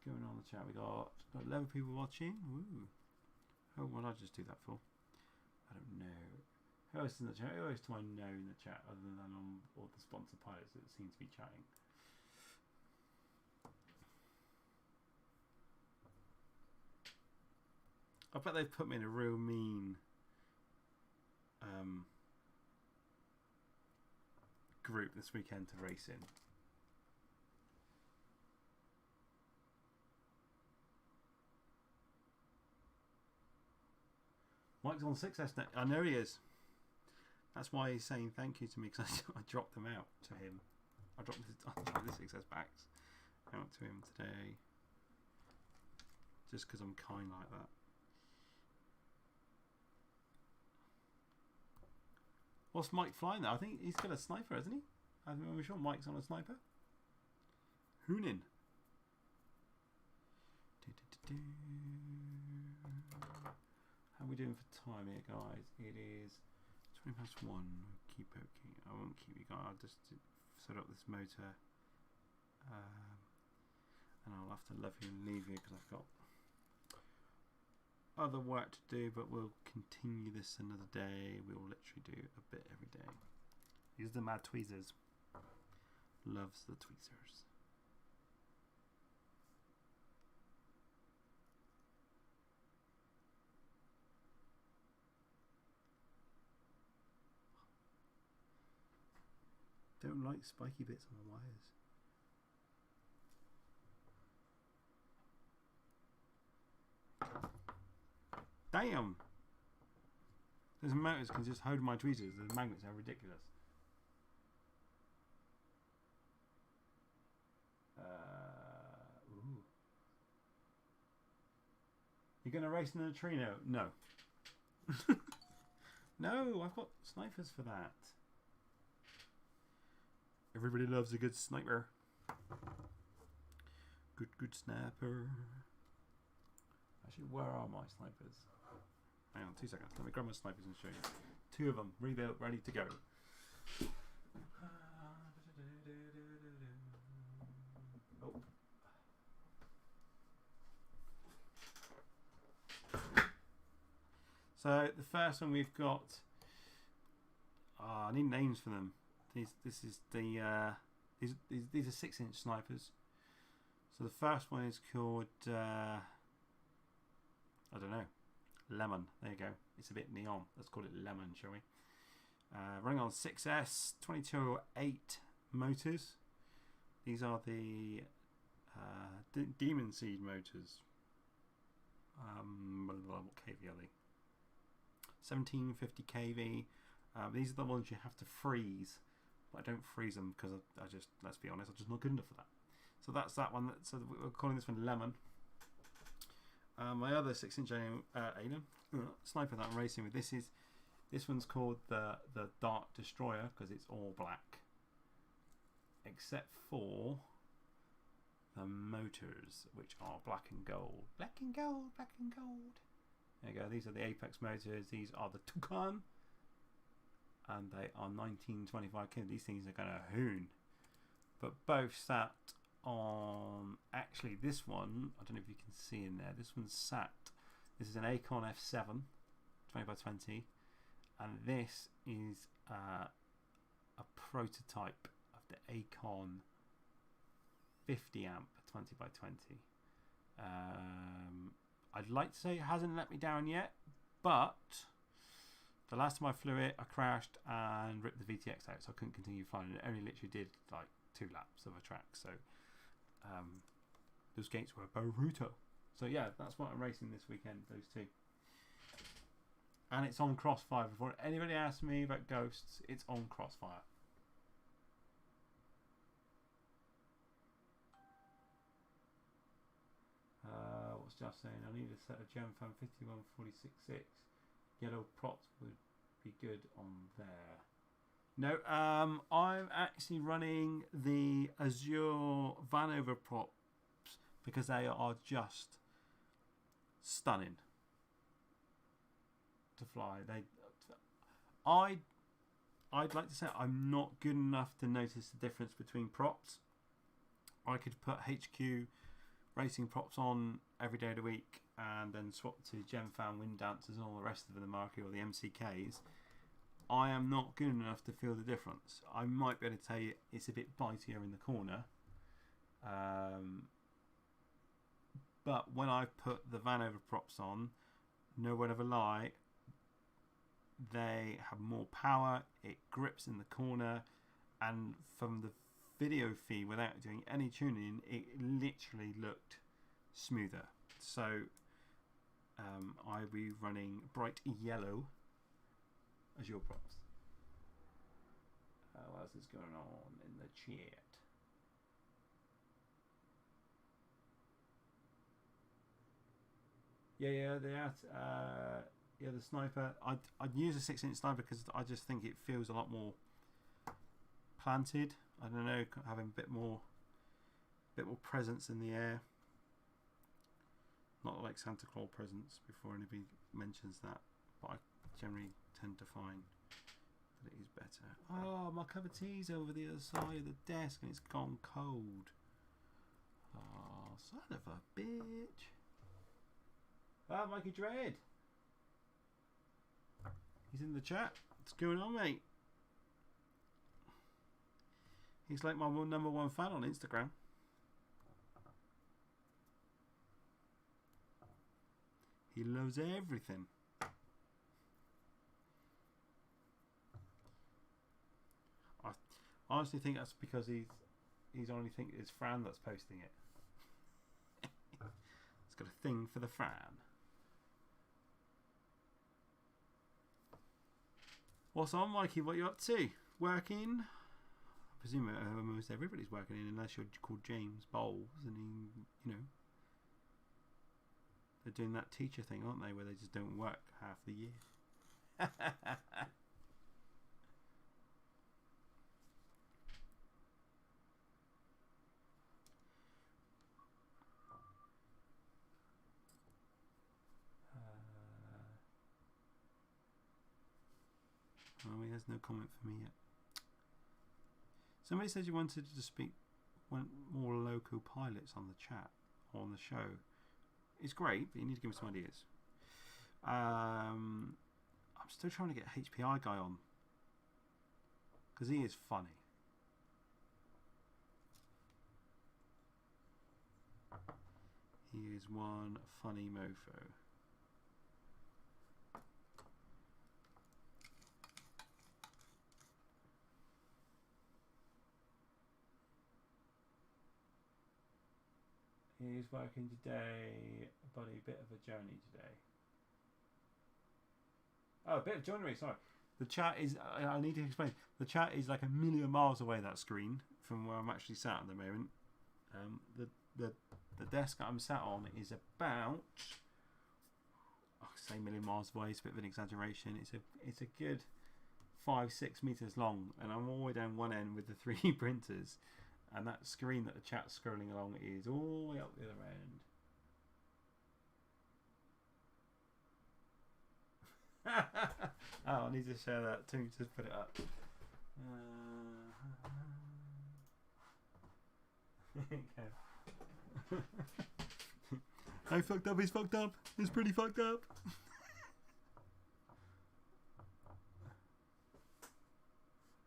Speaker 4: Going on the chat, we got 11 people watching. Woo. Oh, what did I just do that for? I don't know. Who else in the chat? Who else do I know in the chat other than on all the sponsor pilots that seem to be chatting? I bet they've put me in a real mean group this weekend to race in. Mike's on 6S now. I know he is. That's why he's saying thank you to me, because I dropped them out to him. I dropped the 6S backs out to him today. Just because I'm kind like that. What's Mike flying there? I think he's got a sniper, hasn't he? I'm sure Mike's on a sniper. Hoonin. How we doing for time here, guys? It is 20 past 1. Keep poking. I won't keep you guys. I'll just set up this motor. And I'll have to love you and leave you because I've got other work to do, but we'll continue this another day. We'll literally do a bit every day. These are the mad tweezers. Loves the tweezers. Don't like spiky bits on the wires. Damn! Those motors can just hold my tweezers. The magnets are ridiculous. Ooh. You're going to race in a Neutrino? No. No, I've got snipers for that. Everybody loves a good sniper. Good sniper. Actually, where are my snipers? Hang on 2 seconds. Let me grab my snipers and show you. 2 of them, rebuilt, ready to go. Oh. So the first one we've got. I need names for them. This is the these are 6-inch snipers. So the first one is called I don't know, Lemon. There you go. It's a bit neon. Let's call it Lemon, shall we? Running on 6S 2208 motors. These are the Demon Seed motors. What kV are they? 1750 kV. These are the ones you have to freeze. But I don't freeze them because I just, let's be honest, I'm just not good enough for that. So that's that one. So we're calling this one Lemon. My other 6-inch sniper that I'm racing with, this one's called the Dark Destroyer because it's all black, except for the motors, which are black and gold. Black and gold, black and gold. There you go. These are the Apex motors. These are the Tucson, and they are 1925 kilo. These things are going to hoon. But both sat on, actually this one, I don't know if you can see in there, this one's sat, this is an Acon F7 20x20, and this is a prototype of the Acon 50 amp 20x20. I'd like to say it hasn't let me down yet, but the last time I flew it, I crashed and ripped the VTX out, so I couldn't continue flying. It only literally did like 2 laps of a track, so those gates were brutal. So yeah, that's what I'm racing this weekend, those 2. And it's on Crossfire. Before anybody asks me about Ghosts, it's on Crossfire. What's Jeff saying? I need a set of Gemfan 51466. Yellow props would be good on there. No, I'm actually running the Azure Vanover props because they are just stunning to fly. I'd like to say I'm not good enough to notice the difference between props. I could put HQ racing props on every day of the week and then swap to Gemfan Wind Dancers and all the rest of the market, or the MCKs. I am not good enough to feel the difference. I might be able to tell you it's a bit bitier in the corner, but when I put the Vanover props on, no word of a lie, they have more power, it grips in the corner, and from the video feed without doing any tuning, it literally looked smoother. So I'll be running bright yellow as your props. What else is going on in the chat? Yeah, the sniper. I'd use a 6-inch sniper because I just think it feels a lot more planted. I don't know, having a bit more presence in the air. Not like Santa Claus presents before anybody mentions that, but I generally tend to find that it is better. Oh, my cup of tea's over the other side of the desk and it's gone cold. Oh, son of a bitch. Ah, Mikey Dread. He's in the chat. What's going on, mate? He's like my number one fan on Instagram. He loves everything. I honestly think that's because he's only think it's Fran that's posting it. He's got a thing for the Fran. What's on, Mikey? What you up to? Working? I presume almost everybody's working in, unless you're called James Bowles, and they're doing that teacher thing, aren't they, where they just don't work half the year. Oh, he has no comment for me yet. Somebody said you wanted to want more local pilots on the chat or on the show. It's great, but you need to give me some ideas. I'm still trying to get HPI guy on because he is funny. He is one funny mofo. He is working today, but a bit of a journey today. Oh, a bit of journey, sorry. The chat is, I need to explain, the chat is like a million miles away, that screen, from where I'm actually sat at the moment. The desk I'm sat on is about, I say a million miles away, it's a bit of an exaggeration. It's a good 5-6 meters long, and I'm all the way down one end with the 3D printers. And that screen that the chat's scrolling along is all the way up the other end. Oh, I need to share that too. Just put it up. Okay. I fucked up. He's fucked up. He's pretty fucked up.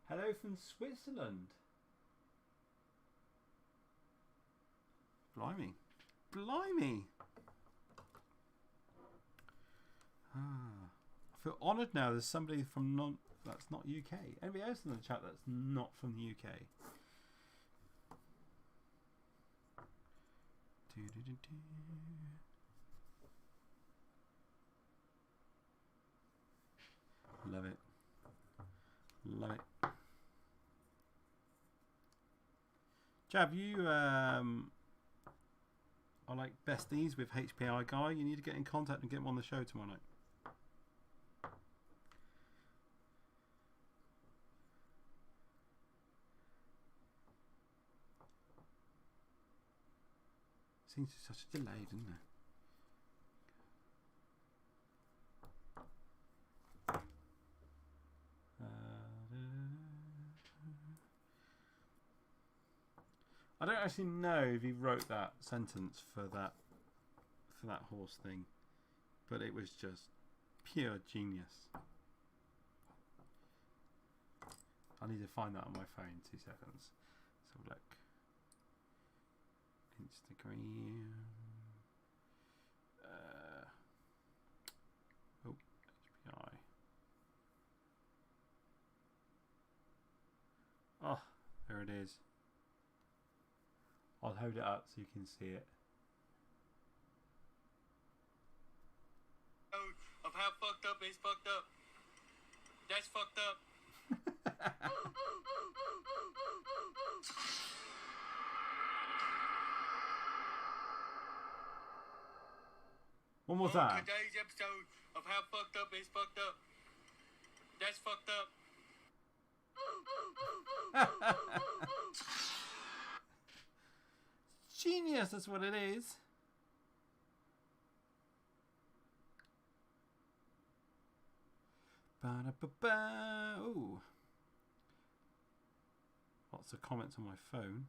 Speaker 4: Hello from Switzerland. Blimey. Blimey. I feel honoured now there's somebody from that's not UK. Anybody else in the chat that's not from the UK? Love it. Love it. Jav, you are like besties with HPI guy. You need to get in contact and get him on the show tomorrow night. Seems such a delay, doesn't it? I don't actually know if he wrote that sentence for that horse thing, but it was just pure genius. I need to find that on my phone. 2 seconds. So look, Instagram. Oh, HPI. Oh, there it is. I'll hold it up so you can see it.
Speaker 5: Of how fucked up is fucked up. That's fucked up.
Speaker 4: One more time.
Speaker 5: Today's episode of how fucked up is fucked up. That's fucked up.
Speaker 4: Genius, that's what it is. Ba-da-ba-ba. Ooh. Lots of comments on my phone.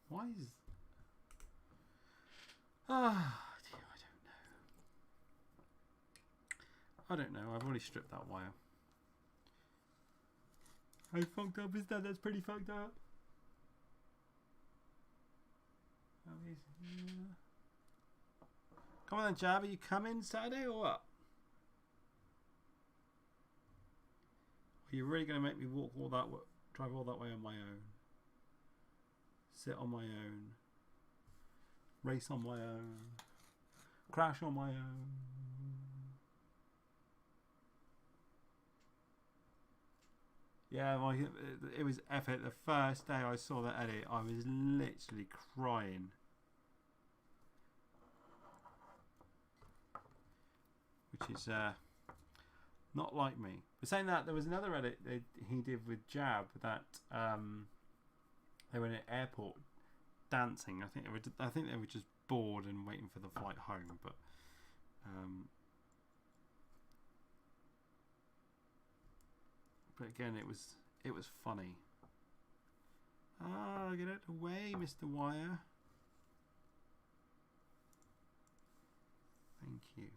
Speaker 4: Why is... dear, I don't know. I've already stripped that wire. How fucked up is that? That's pretty fucked up. Yeah. Come on then, Jab. Are you coming Saturday or what? Are you really going to make me walk all that drive all that way on my own? Sit on my own? Race on my own? Crash on my own? Yeah, it was epic. The first day I saw that edit, I was literally crying. Which is not like me. But saying that, there was another edit that he did with Jab that they were in an airport dancing. I think they were just bored and waiting for the flight home. But again, it was funny. Ah, get out of the way, Mr. Wire. Thank you.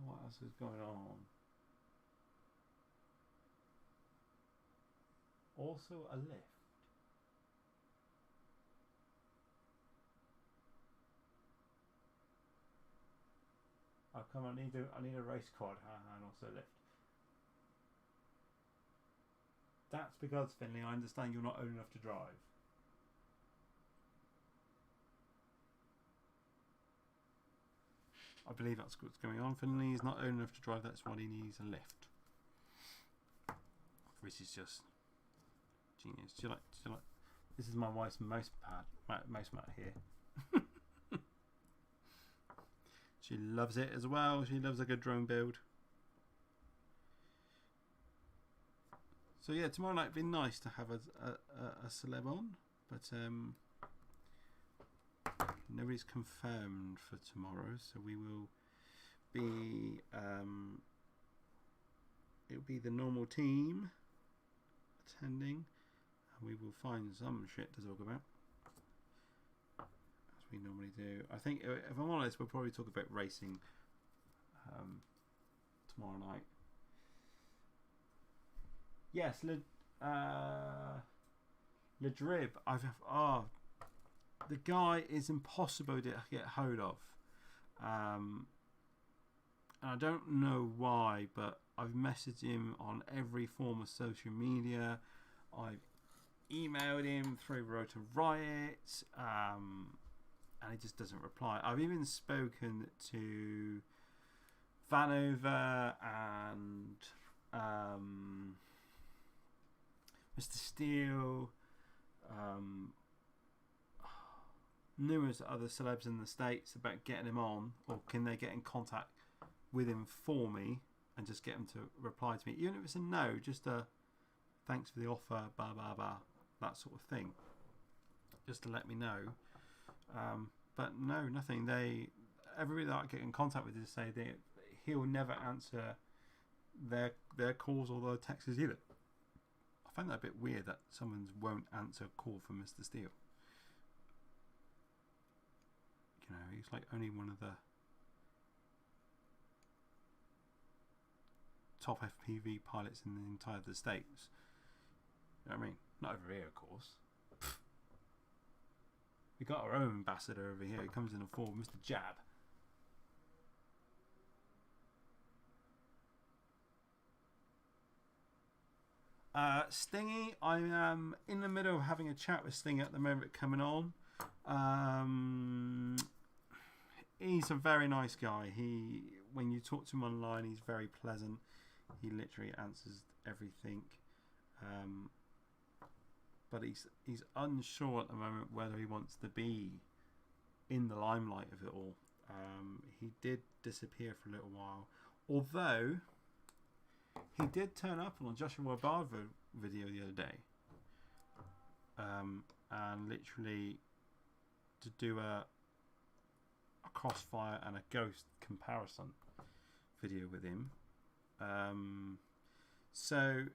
Speaker 4: What else is going on? Also a lift. Oh come on, I need a race quad and also a lift. That's because, Finley, I understand you're not old enough to drive. I believe that's what's going on. Finley is not old enough to drive, that's why he needs a lift. Which is just genius. Do you like this is my wife's mouse mat here. She loves it as well. She loves a good drone build. So yeah, tomorrow night would be nice to have a celeb on, but nobody's confirmed for tomorrow, so we will be it'll be the normal team attending, and we will find some shit to talk about as we normally do. I think if I'm honest, we'll probably talk about racing tomorrow night. Yes, Ledrib. The guy is impossible to get hold of, and I don't know why, but I've messaged him on every form of social media. I've emailed him through Rotor Riot, and he just doesn't reply. I've even spoken to Vanover and Mr. Steele, numerous other celebs in the States about getting him on, or can they get in contact with him for me and just get him to reply to me, even if it's a no, just a thanks for the offer, blah blah blah, that sort of thing, just to let me know. But no, nothing. Everybody that I get in contact with is say he'll never answer their calls or their texts either. I find that a bit weird that someone won't answer a call from Mr. Steele. You know, he's like only one of the top FPV pilots in the entire of the States. You know what I mean? Not over here, of course. We got our own ambassador over here. He comes in the form of Mr. Jab. Stingy, I am in the middle of having a chat with Stingy at the moment coming on. He's a very nice guy. When you talk to him online, he's very pleasant. He literally answers everything. But he's unsure at the moment whether he wants to be in the limelight of it all. He did disappear for a little while, although he did turn up on a Joshua Barber video the other day, and literally to do a crossfire and a ghost comparison video with him. So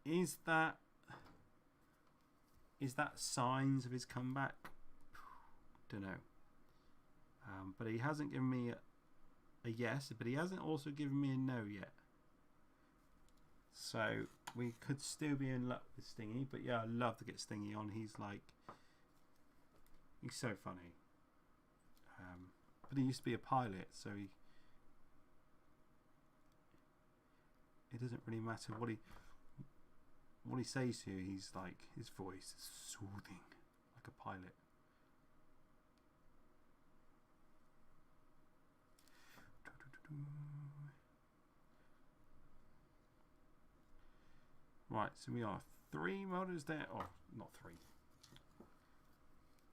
Speaker 4: is that signs of his comeback? Don't know. But he hasn't given me a yes, but he hasn't also given me a no yet. So we could still be in luck with Stingy. But yeah, I'd love to get Stingy on. He's so funny. But he used to be a pilot, so it doesn't really matter what he says to you. He's like, his voice is soothing, like a pilot. Right, so we are 3 motors down. Oh, not 3.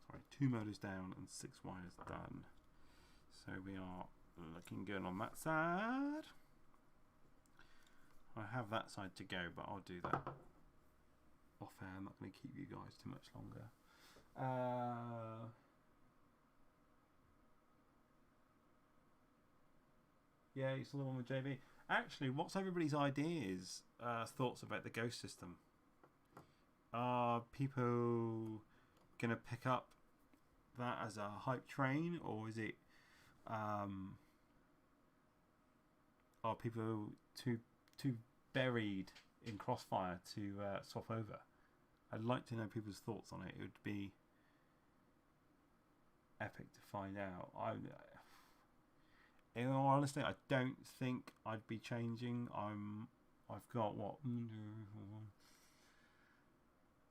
Speaker 4: Sorry, 2 motors down and 6 wires done. So we are looking good on that side. I have that side to go, but I'll do that off air. I'm not going to keep you guys too much longer. Yeah, you saw the one with JB. Actually, what's everybody's ideas, thoughts about the ghost system? Are people going to pick up that as a hype train, or is it are people too buried in Crossfire to swap over? I'd like to know people's thoughts on it. It would be epic to find out. In all honesty, I don't think I'd be changing. I've got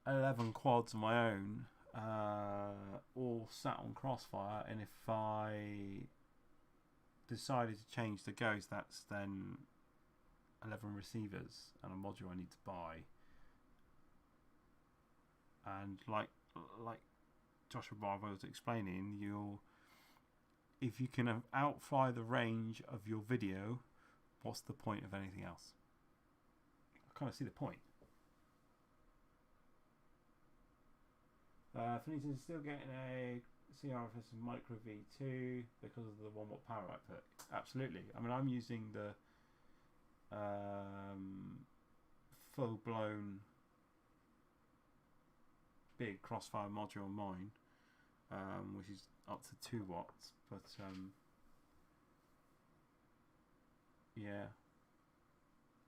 Speaker 4: 11 quads of my own, all sat on Crossfire, and if I decided to change the Ghost, that's then 11 receivers and a module I need to buy. And like Joshua Barber was explaining, if you can outfly the range of your video, what's the point of anything else? I kind of see the point. Finito is still getting a CRFS Micro V2 because of the 1 watt power output. Absolutely. I mean, I'm using the full blown big Crossfire module on mine, which is up to 2 watts. But yeah,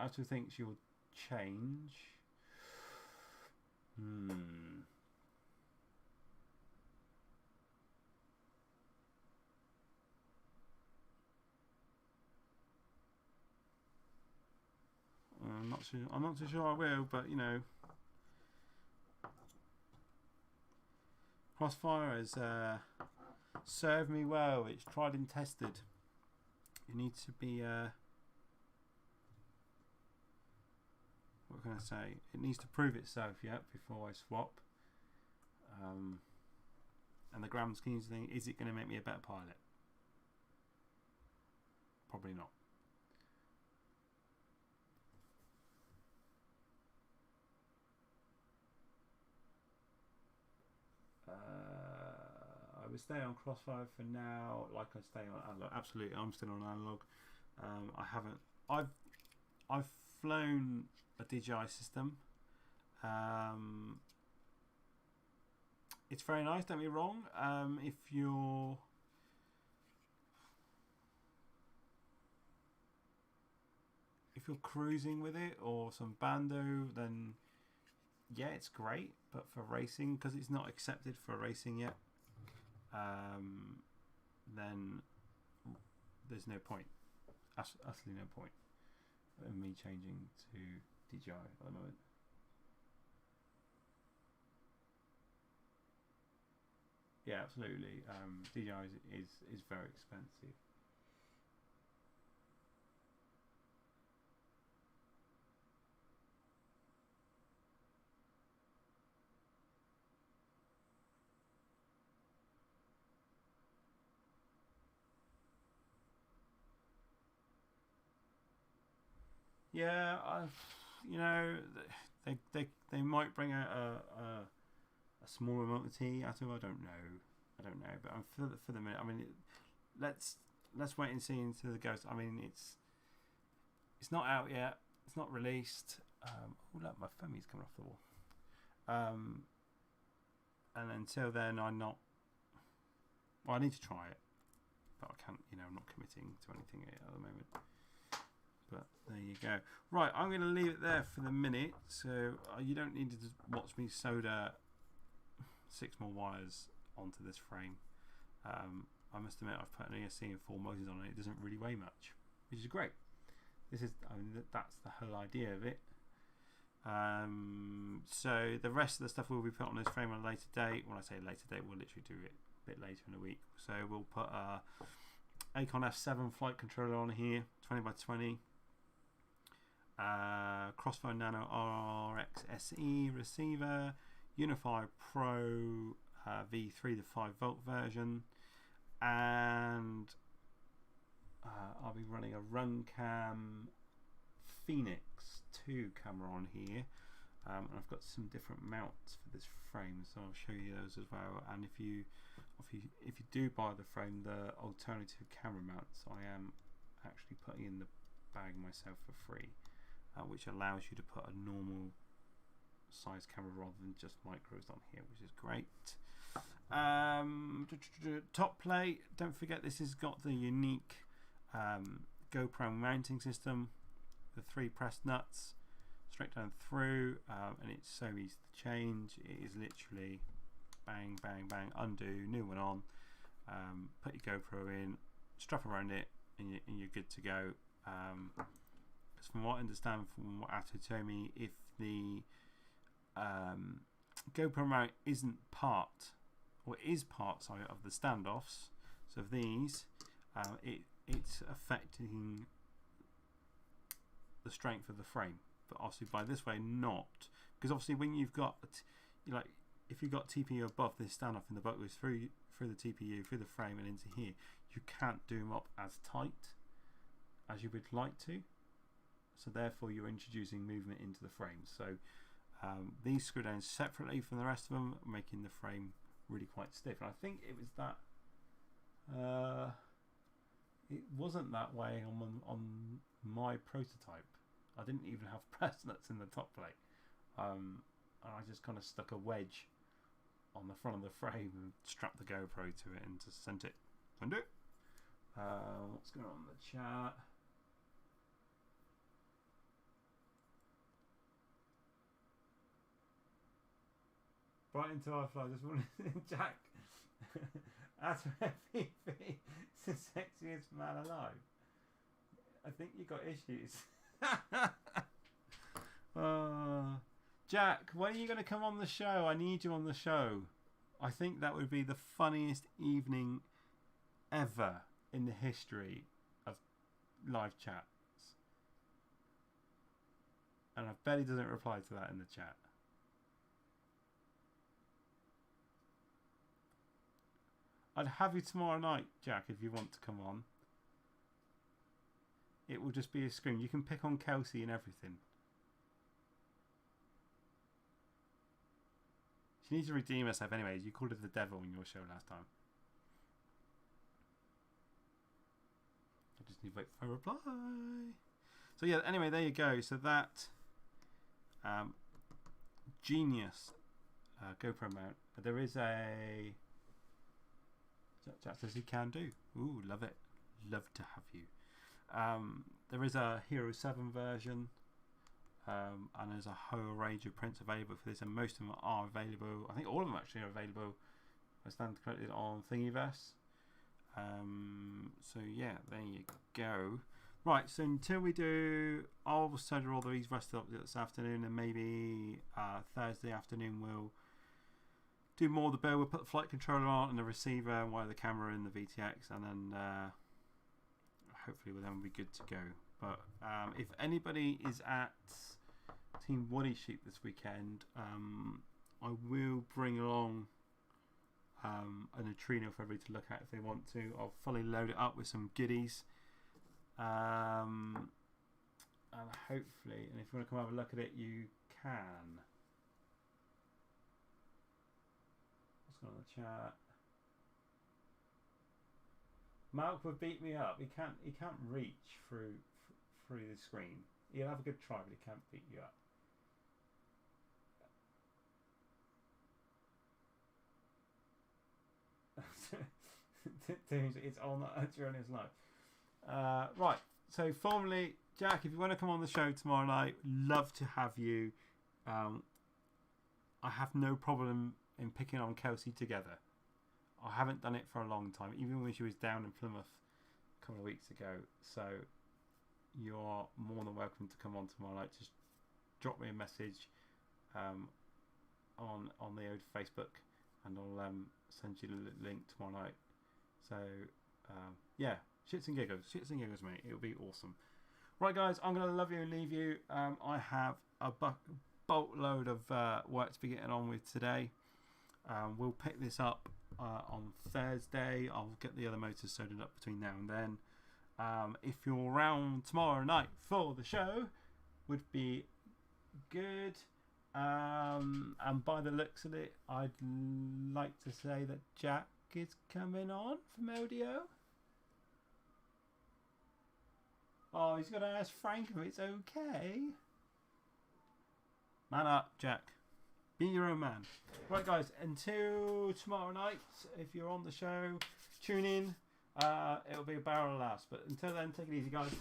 Speaker 4: Atto thinks you'll change. I'm not too sure I will, but you know, Crossfire has served me well. It's tried and tested. You need to be what can I say? It needs to prove itself yet before I swap. And the grand scheme thing, is it going to make me a better pilot? Probably not. I would stay on Crossfire for now, like I stay on analog. Absolutely, I'm still on analog. I've flown a DJI system. It's very nice, don't be wrong. If you're cruising with it or some bando, then yeah, it's great. But for racing, because it's not accepted for racing yet, then there's no point. Absolutely no point in me changing to DJI at the moment. Yeah, absolutely. DJI is very expensive. Yeah, you know, they might bring out a small remote T. I don't know. But for the minute, I mean, let's wait and see into the ghost. I mean, it's not out yet. It's not released. Oh look, my foamy's coming off the wall. And until then, I'm not. Well, I need to try it, but I can't. I'm not committing to anything at the moment. But there you go. Right, I'm going to leave it there for the minute. So you don't need to just watch me solder 6 more wires onto this frame. I must admit, I've put an ESC and 4 motors on it. It doesn't really weigh much, which is great. That's the whole idea of it. So the rest of the stuff will be put on this frame on a later date. When I say later date, we'll literally do it a bit later in the week. So we'll put a Acon F7 flight controller on here, 20x20. Crossphone Nano RX SE receiver, Unify Pro V3, the 5-volt version, and I'll be running a Runcam Phoenix 2 camera on here, and I've got some different mounts for this frame, so I'll show you those as well. And if you do buy the frame, the alternative camera mounts I am actually putting in the bag myself for free, which allows you to put a normal size camera rather than just micros on here, which is great. Top plate, don't forget this has got the unique GoPro mounting system, the 3 pressed nuts straight down through, and it's so easy to change. It is literally bang bang bang, undo, new one on, put your GoPro in, strap around it, and you're good to go. Because from what I understand from what Atto told me, if the GoPro mount isn't part, or is part, sorry, of the standoffs, so of these, it's affecting the strength of the frame. But obviously by this way, not, because obviously when you've got if you've got TPU above this standoff and the boat goes through the TPU, through the frame and into here, you can't do them up as tight as you would like to. So therefore you're introducing movement into the frame. So these screw down separately from the rest of them, making the frame really quite stiff. And I think it was that it wasn't that way on my prototype. I didn't even have press nuts in the top plate, and I just kind of stuck a wedge on the front of the frame and strapped the GoPro to it and just sent it. Undo. What's going on in the chat? Right into our fly. Just wanted Jack. As for FPV, it's the sexiest man alive. I think you got issues. Jack, when are you going to come on the show? I need you on the show. I think that would be the funniest evening ever in the history of live chats. And I bet he doesn't reply to that in the chat. I'd have you tomorrow night, Jack, if you want to come on. It will just be a scream. You can pick on Kelsey and everything. She needs to redeem herself anyways. You called her the devil in your show last time. I just need to wait for a reply. So yeah, anyway, there you go. So that genius GoPro mount. There is a... Jack says he can do. Ooh, love it. Love to have you. There is a Hero 7 version, and there's a whole range of prints available for this, and most of them are available. I think all of them actually are available. I stand corrected on Thingiverse. So yeah, there you go. Right, so until we do, I'll solder all these rest up this afternoon, and maybe Thursday afternoon we'll do more of the build. We'll put the flight controller on and the receiver and wire the camera in the VTX, and then hopefully we'll then be good to go. But if anybody is at Team Waddy Sheep this weekend, I will bring along a neutrino for everybody to look at if they want to. I'll fully load it up with some goodies, and hopefully, and if you want to come have a look at it, you can. What's going on in the chat? Mark would beat me up. He can't reach through the screen. He'll have a good try, but he can't beat you up. It's on Droneislife. Right. So formally, Jack, if you want to come on the show tomorrow night, love to have you. I have no problem in picking on Kelsey together. I haven't done it for a long time, even when she was down in Plymouth a couple of weeks ago. So you're more than welcome to come on tomorrow night. Just drop me a message on the old Facebook, and I'll send you the link tomorrow night. So yeah, shits and giggles, mate. It'll be awesome. Right, guys, I'm gonna love you and leave you. I have a boatload of work to be getting on with today. We'll pick this up on Thursday. I'll get the other motors sorted up between now and then. If you're around tomorrow night for the show, would be good. And by the looks of it, I'd like to say that Jack is coming on from LDO. Oh, he's got to ask Frank if it's okay. Man up, Jack. Be your own man. Right, guys, until tomorrow night, if you're on the show, tune in. It'll be a barrel of laughs. But until then, take it easy, guys.